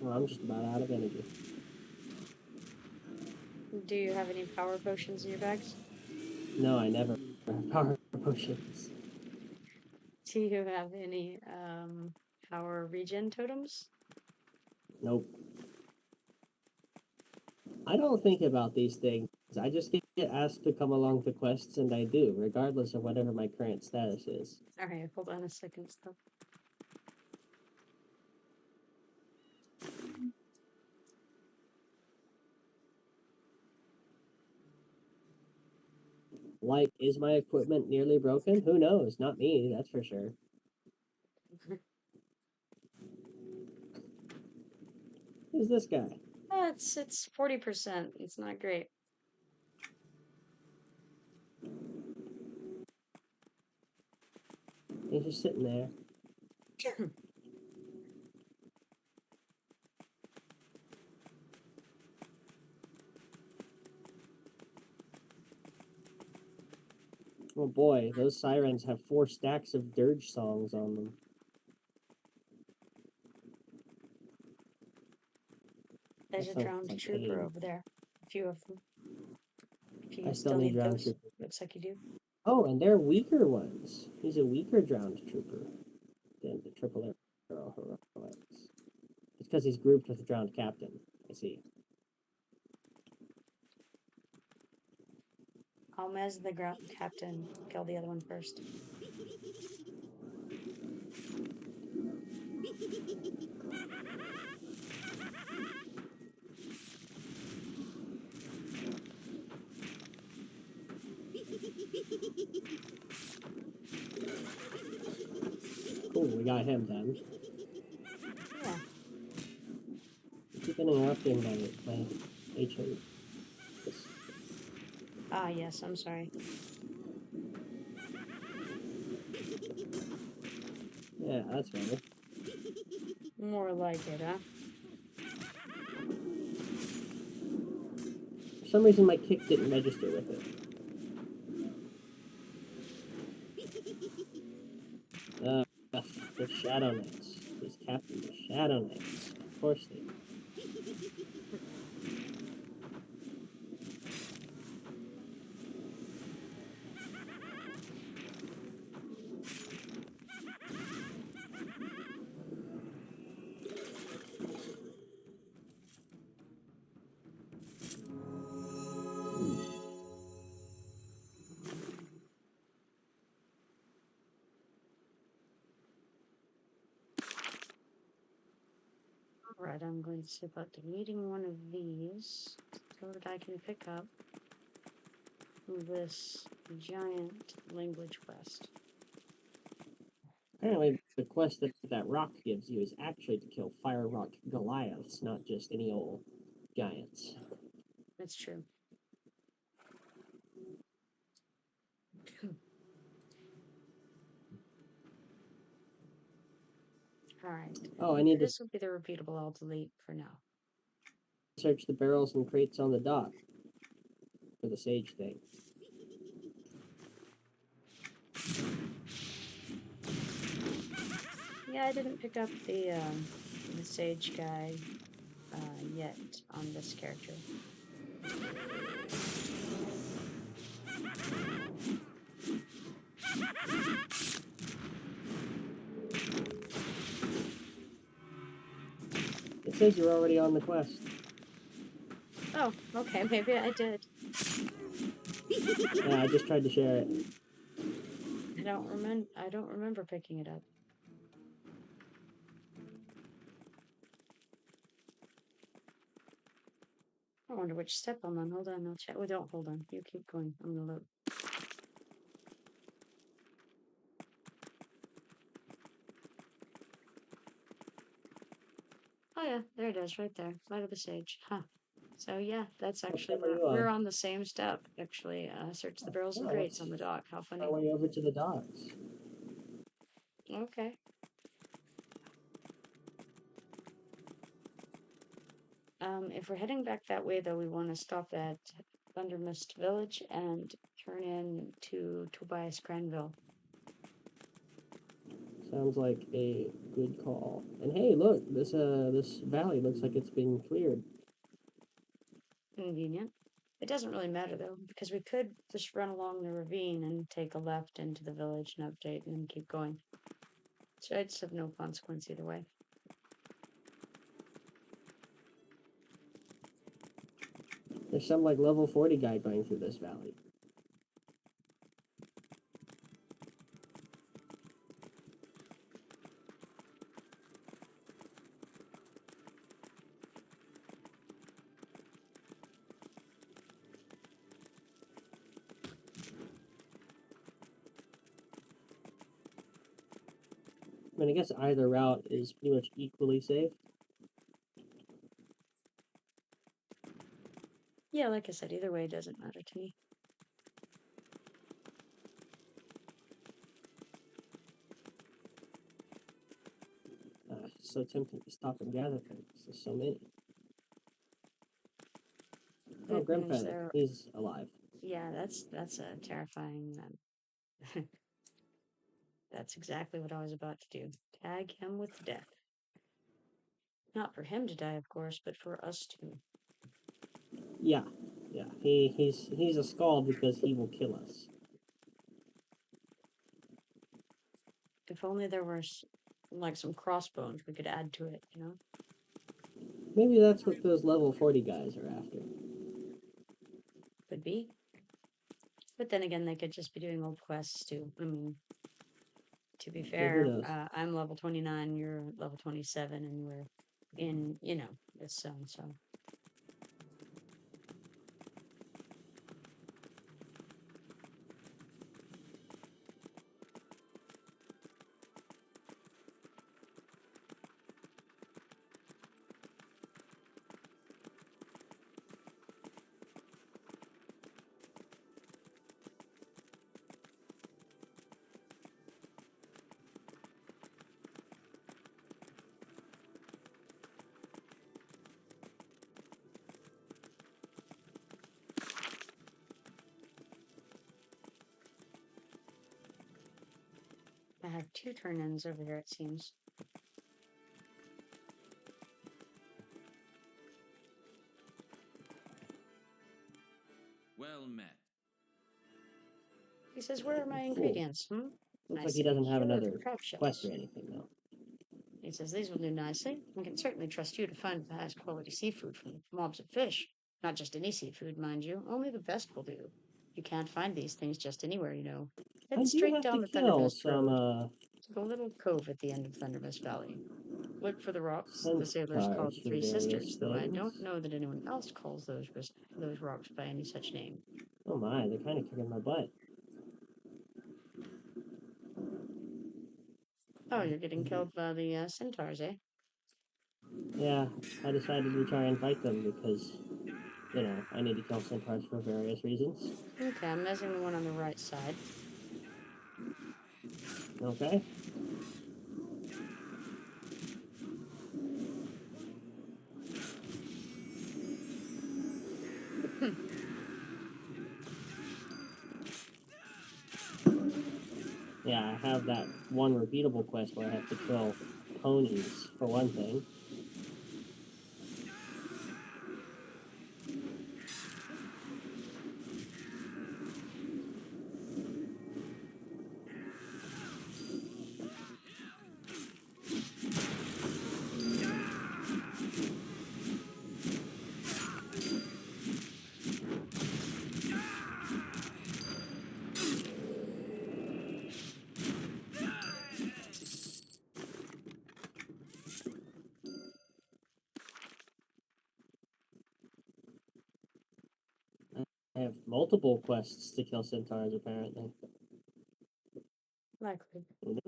Well, I'm just about out of energy. Do you have any power potions in your bags? No, I never have power potions. Do you have any power regen totems? Nope. I don't think about these things. I just get asked to come along to quests, and I do, regardless of whatever my current status is. Alright, hold on a second. Stop. Like, is my equipment nearly broken? Who knows? Not me, that's for sure. Who's this guy? It's 40%. It's not great. He's just sitting there. Oh boy, those sirens have 4 stacks of dirge songs on them. There's a sounds drowned like trooper pain. over there. A few of them. If you I still need drowned those, trooper. looks like you do. Oh, and they're weaker ones. He's a weaker drowned trooper than the triple arrow heroics. It's because he's grouped with the drowned captain. I see. I'll mez the ground captain. Kill the other one first. Cool, we got him then. Yeah. I keep interrupting my HO. Ah, yes, I'm sorry. Yeah, that's better. More like it, huh? For some reason, my kick didn't register with it. The Shadow Knights. These captains are Shadow Knights. Of course they are. Alright, I'm going to see about deleting one of these so that I can pick up this giant language quest. Apparently, the quest that rock gives you is actually to kill fire rock Goliaths, not just any old giants. That's true. Alright. Oh, I need to This will be the repeatable I'll delete for now. search the barrels and crates on the dock for the sage thing. Yeah, I didn't pick up the sage guy yet on this character. It says you're already on the quest. Oh, okay, maybe I did. Yeah, I just tried to share it. I don't remember picking it up. I wonder which step I'm on. Hold on, I'll check. Oh, don't hold on. You keep going. I'm gonna load. Oh yeah, there it is, right there. Light of the Sage. Huh. So yeah, that's actually we're on the same step. Actually, search the barrels and crates on the dock. How funny. Our way over to the docks. Okay. If we're heading back that way, though, we want to stop at Thundermist Village and turn in to Tobias Granville. Sounds like a good call. And hey, look, this valley looks like it's been cleared. Convenient. It doesn't really matter though, because we could just run along the ravine and take a left into the village and update and then keep going. So it's of no consequence either way. There's some like level 40 guy going through this valley. I mean, I guess either route is pretty much equally safe. Yeah, like I said, either way, it doesn't matter to me. So tempting to stop and gather things. There's so many. Oh, Good news Grimfen, there. he's alive. Yeah, that's a terrifying. That's exactly what I was about to do. Tag him with death. Not for him to die, of course, but for us to. Yeah, yeah. He's a skull because he will kill us. If only there were like some crossbones we could add to it, you know? Maybe that's what those level 40 guys are after. Could be. But then again, they could just be doing old quests too. I mean, to be Yeah, who fair, knows? I'm level 29, you're level 27, and we're in, this zone, so. I have 2 turn-ins over here, it seems. Well met. He says, "Where are my Cool. ingredients?" Looks I like he say, doesn't have "Here are another the crab quest shells." or anything, though. He says, "These will do nicely. I can certainly trust you to find the highest quality seafood from mobs of fish. Not just any seafood, mind you. Only the best will do. You can't find these things just anywhere, you know. I Head do straight have to down the kill Thundermist some, Road to the little cove at the end of Thundermist Valley. Look for the rocks the sailors call centaurs the for Three various Sisters, though I things. don't know that anyone else calls those rocks by any such name." Oh my, they're kind of kicking my butt. Oh, you're getting killed by the centaurs, eh? Yeah, I decided to try and fight them because, I need to kill centaurs for various reasons. Okay, I'm messing the one on the right side. Okay? Yeah, I have that one repeatable quest where I have to kill ponies, for one thing. I have multiple quests to kill centaurs, apparently. Likely. Can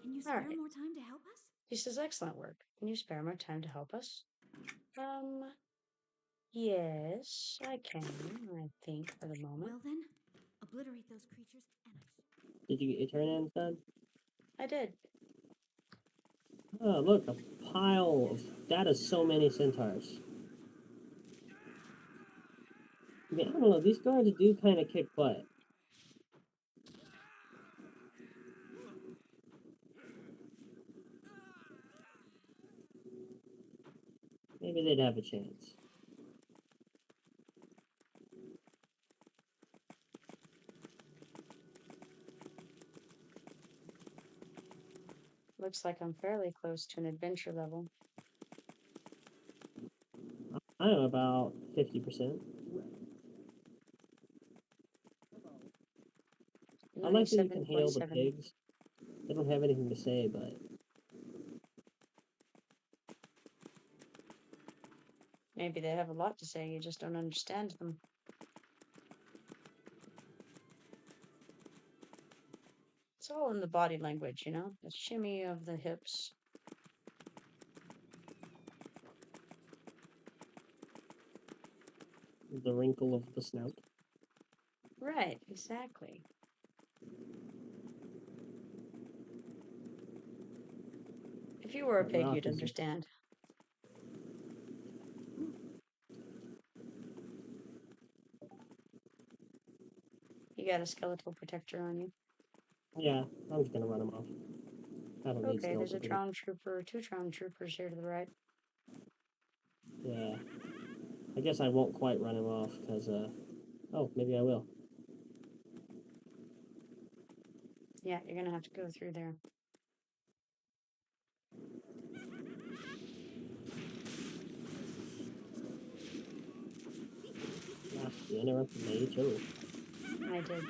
you spare Alright. more time to help us? He says, "Excellent work. Can you spare more time to help us?" Yes, I can, I think, for the moment. Well then, obliterate those creatures and Did you get your turn-ins done? I did. Oh, look, a pile of... That is so many centaurs. I mean, I don't know, these guards do kind of kick butt. Maybe they'd have a chance. Looks like I'm fairly close to an adventure level. I am about 50%. I like that you can hail the 97.7. pigs. They don't have anything to say, but Maybe they have a lot to say, you just don't understand them. It's all in the body language, you know? The shimmy of the hips. the wrinkle of the snout. Right, exactly. If you were a That pig, rock you'd is understand. You got a skeletal protector on you. Yeah, I'm just gonna run him off. I don't need Okay, there's a skeleton. Tron trooper, 2 Tron troopers here to the right. Yeah. I guess I won't quite run him off, because, oh, maybe I will. Yeah, you're gonna have to go through there. Gosh, you interrupted my HO. I did.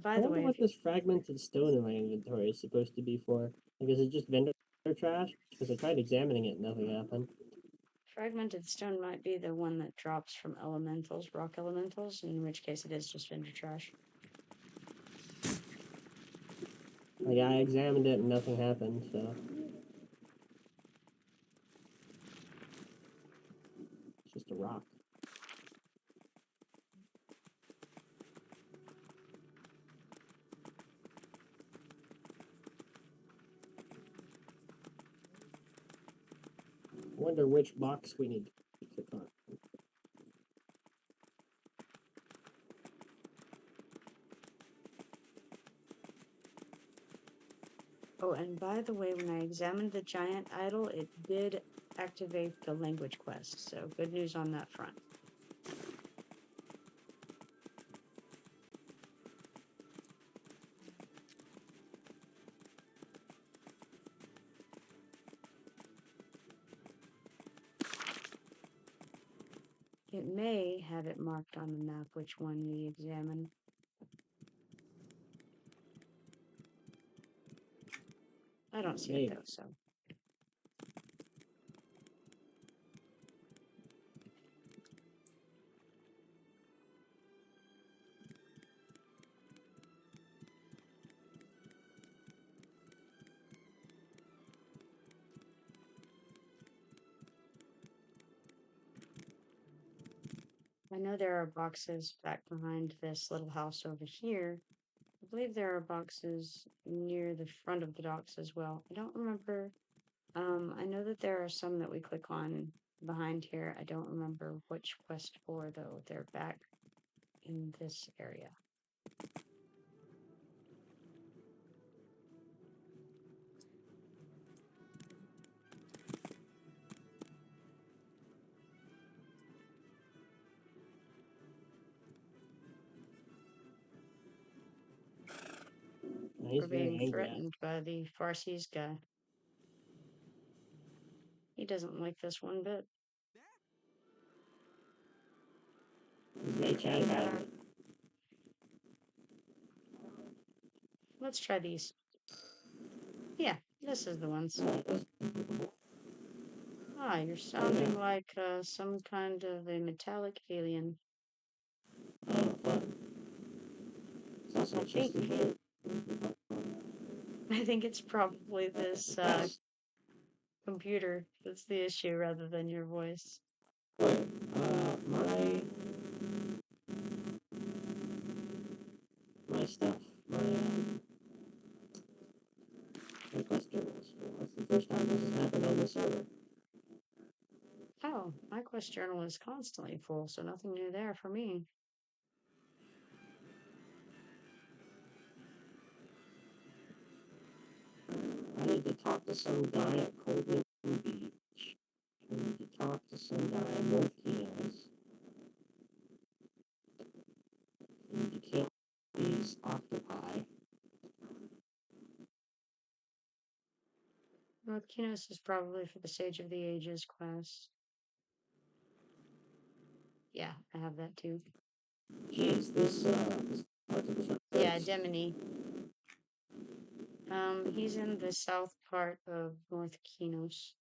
By I the wonder way, what this fragmented stone in my inventory is supposed to be for. Like, is it just vendor trash? Because I tried examining it and nothing happened. fragmented stone might be the one that drops from elementals, rock elementals, in which case it is just vendor trash. Like, I examined it and nothing happened, so. It's just a rock. I wonder which box we need to click on. Oh, and by the way, when I examined the giant idol, it did activate the language quest, so good news on that front. It may have it marked on the map which one we examine. I don't see it though, so. I know there are boxes back behind this little house over here. I believe there are boxes near the front of the docks as well. I don't remember. I know that there are some that we click on behind here. I don't remember which quest for though. They're back in this area. He's We're very being angry at us. threatened by the Farsi's guy. He doesn't like this one bit. He's very chatty about it. Let's try these. Yeah, this is the ones. Ah, you're sounding like some kind of a metallic alien. It's also I think I think it's probably this computer that's the issue rather than your voice. What? My stuff. My quest journal is full. That's the first time this has happened on the server. Oh, my quest journal is constantly full, so nothing new there for me. I need to talk to some guy at Coldman Beach. I need to talk to some guy at North Kenos. I need to kill these octopi. North Kinos is probably for the Sage of the Ages quest. Yeah, I have that too. Jeez, this octopus. Yeah, Demone. He's in the south part of North Kinos.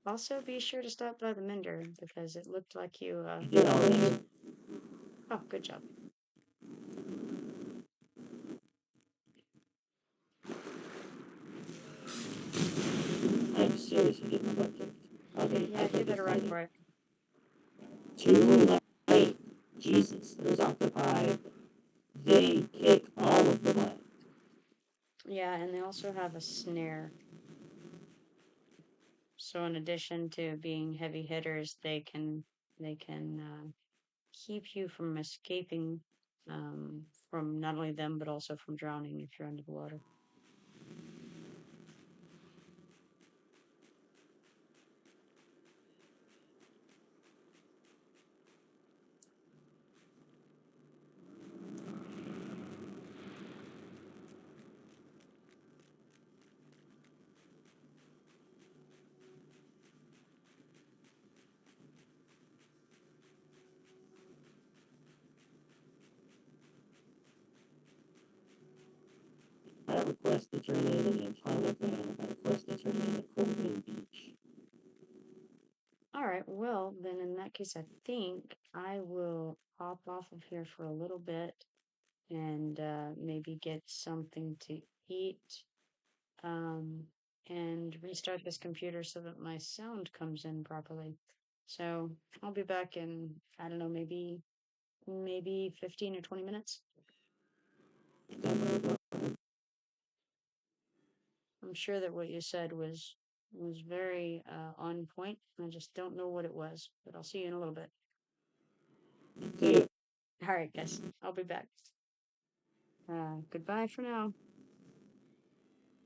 Also, be sure to stop by the Mender because it looked like you. You know, Oh, good job. I'm seriously getting my butt kicked. Okay, Yeah, you better run for it. Too late. Jesus, those octopi, they kick all of the butt. Yeah, and they also have a snare. So in addition to being heavy hitters, they can keep you from escaping from not only them but also from drowning if you're under the water. I have a quest to turn in and finally I have a quest to turn in at Coldman Beach. All right, well, then in that case, I think I will hop off of here for a little bit and maybe get something to eat um, and restart this computer so that my sound comes in properly. So I'll be back in, I don't know, maybe 15 or 20 minutes. I'm sure that what you said was very on point. I just don't know what it was, but I'll see you in a little bit. See you. All right, guys, I'll be back. Goodbye for now.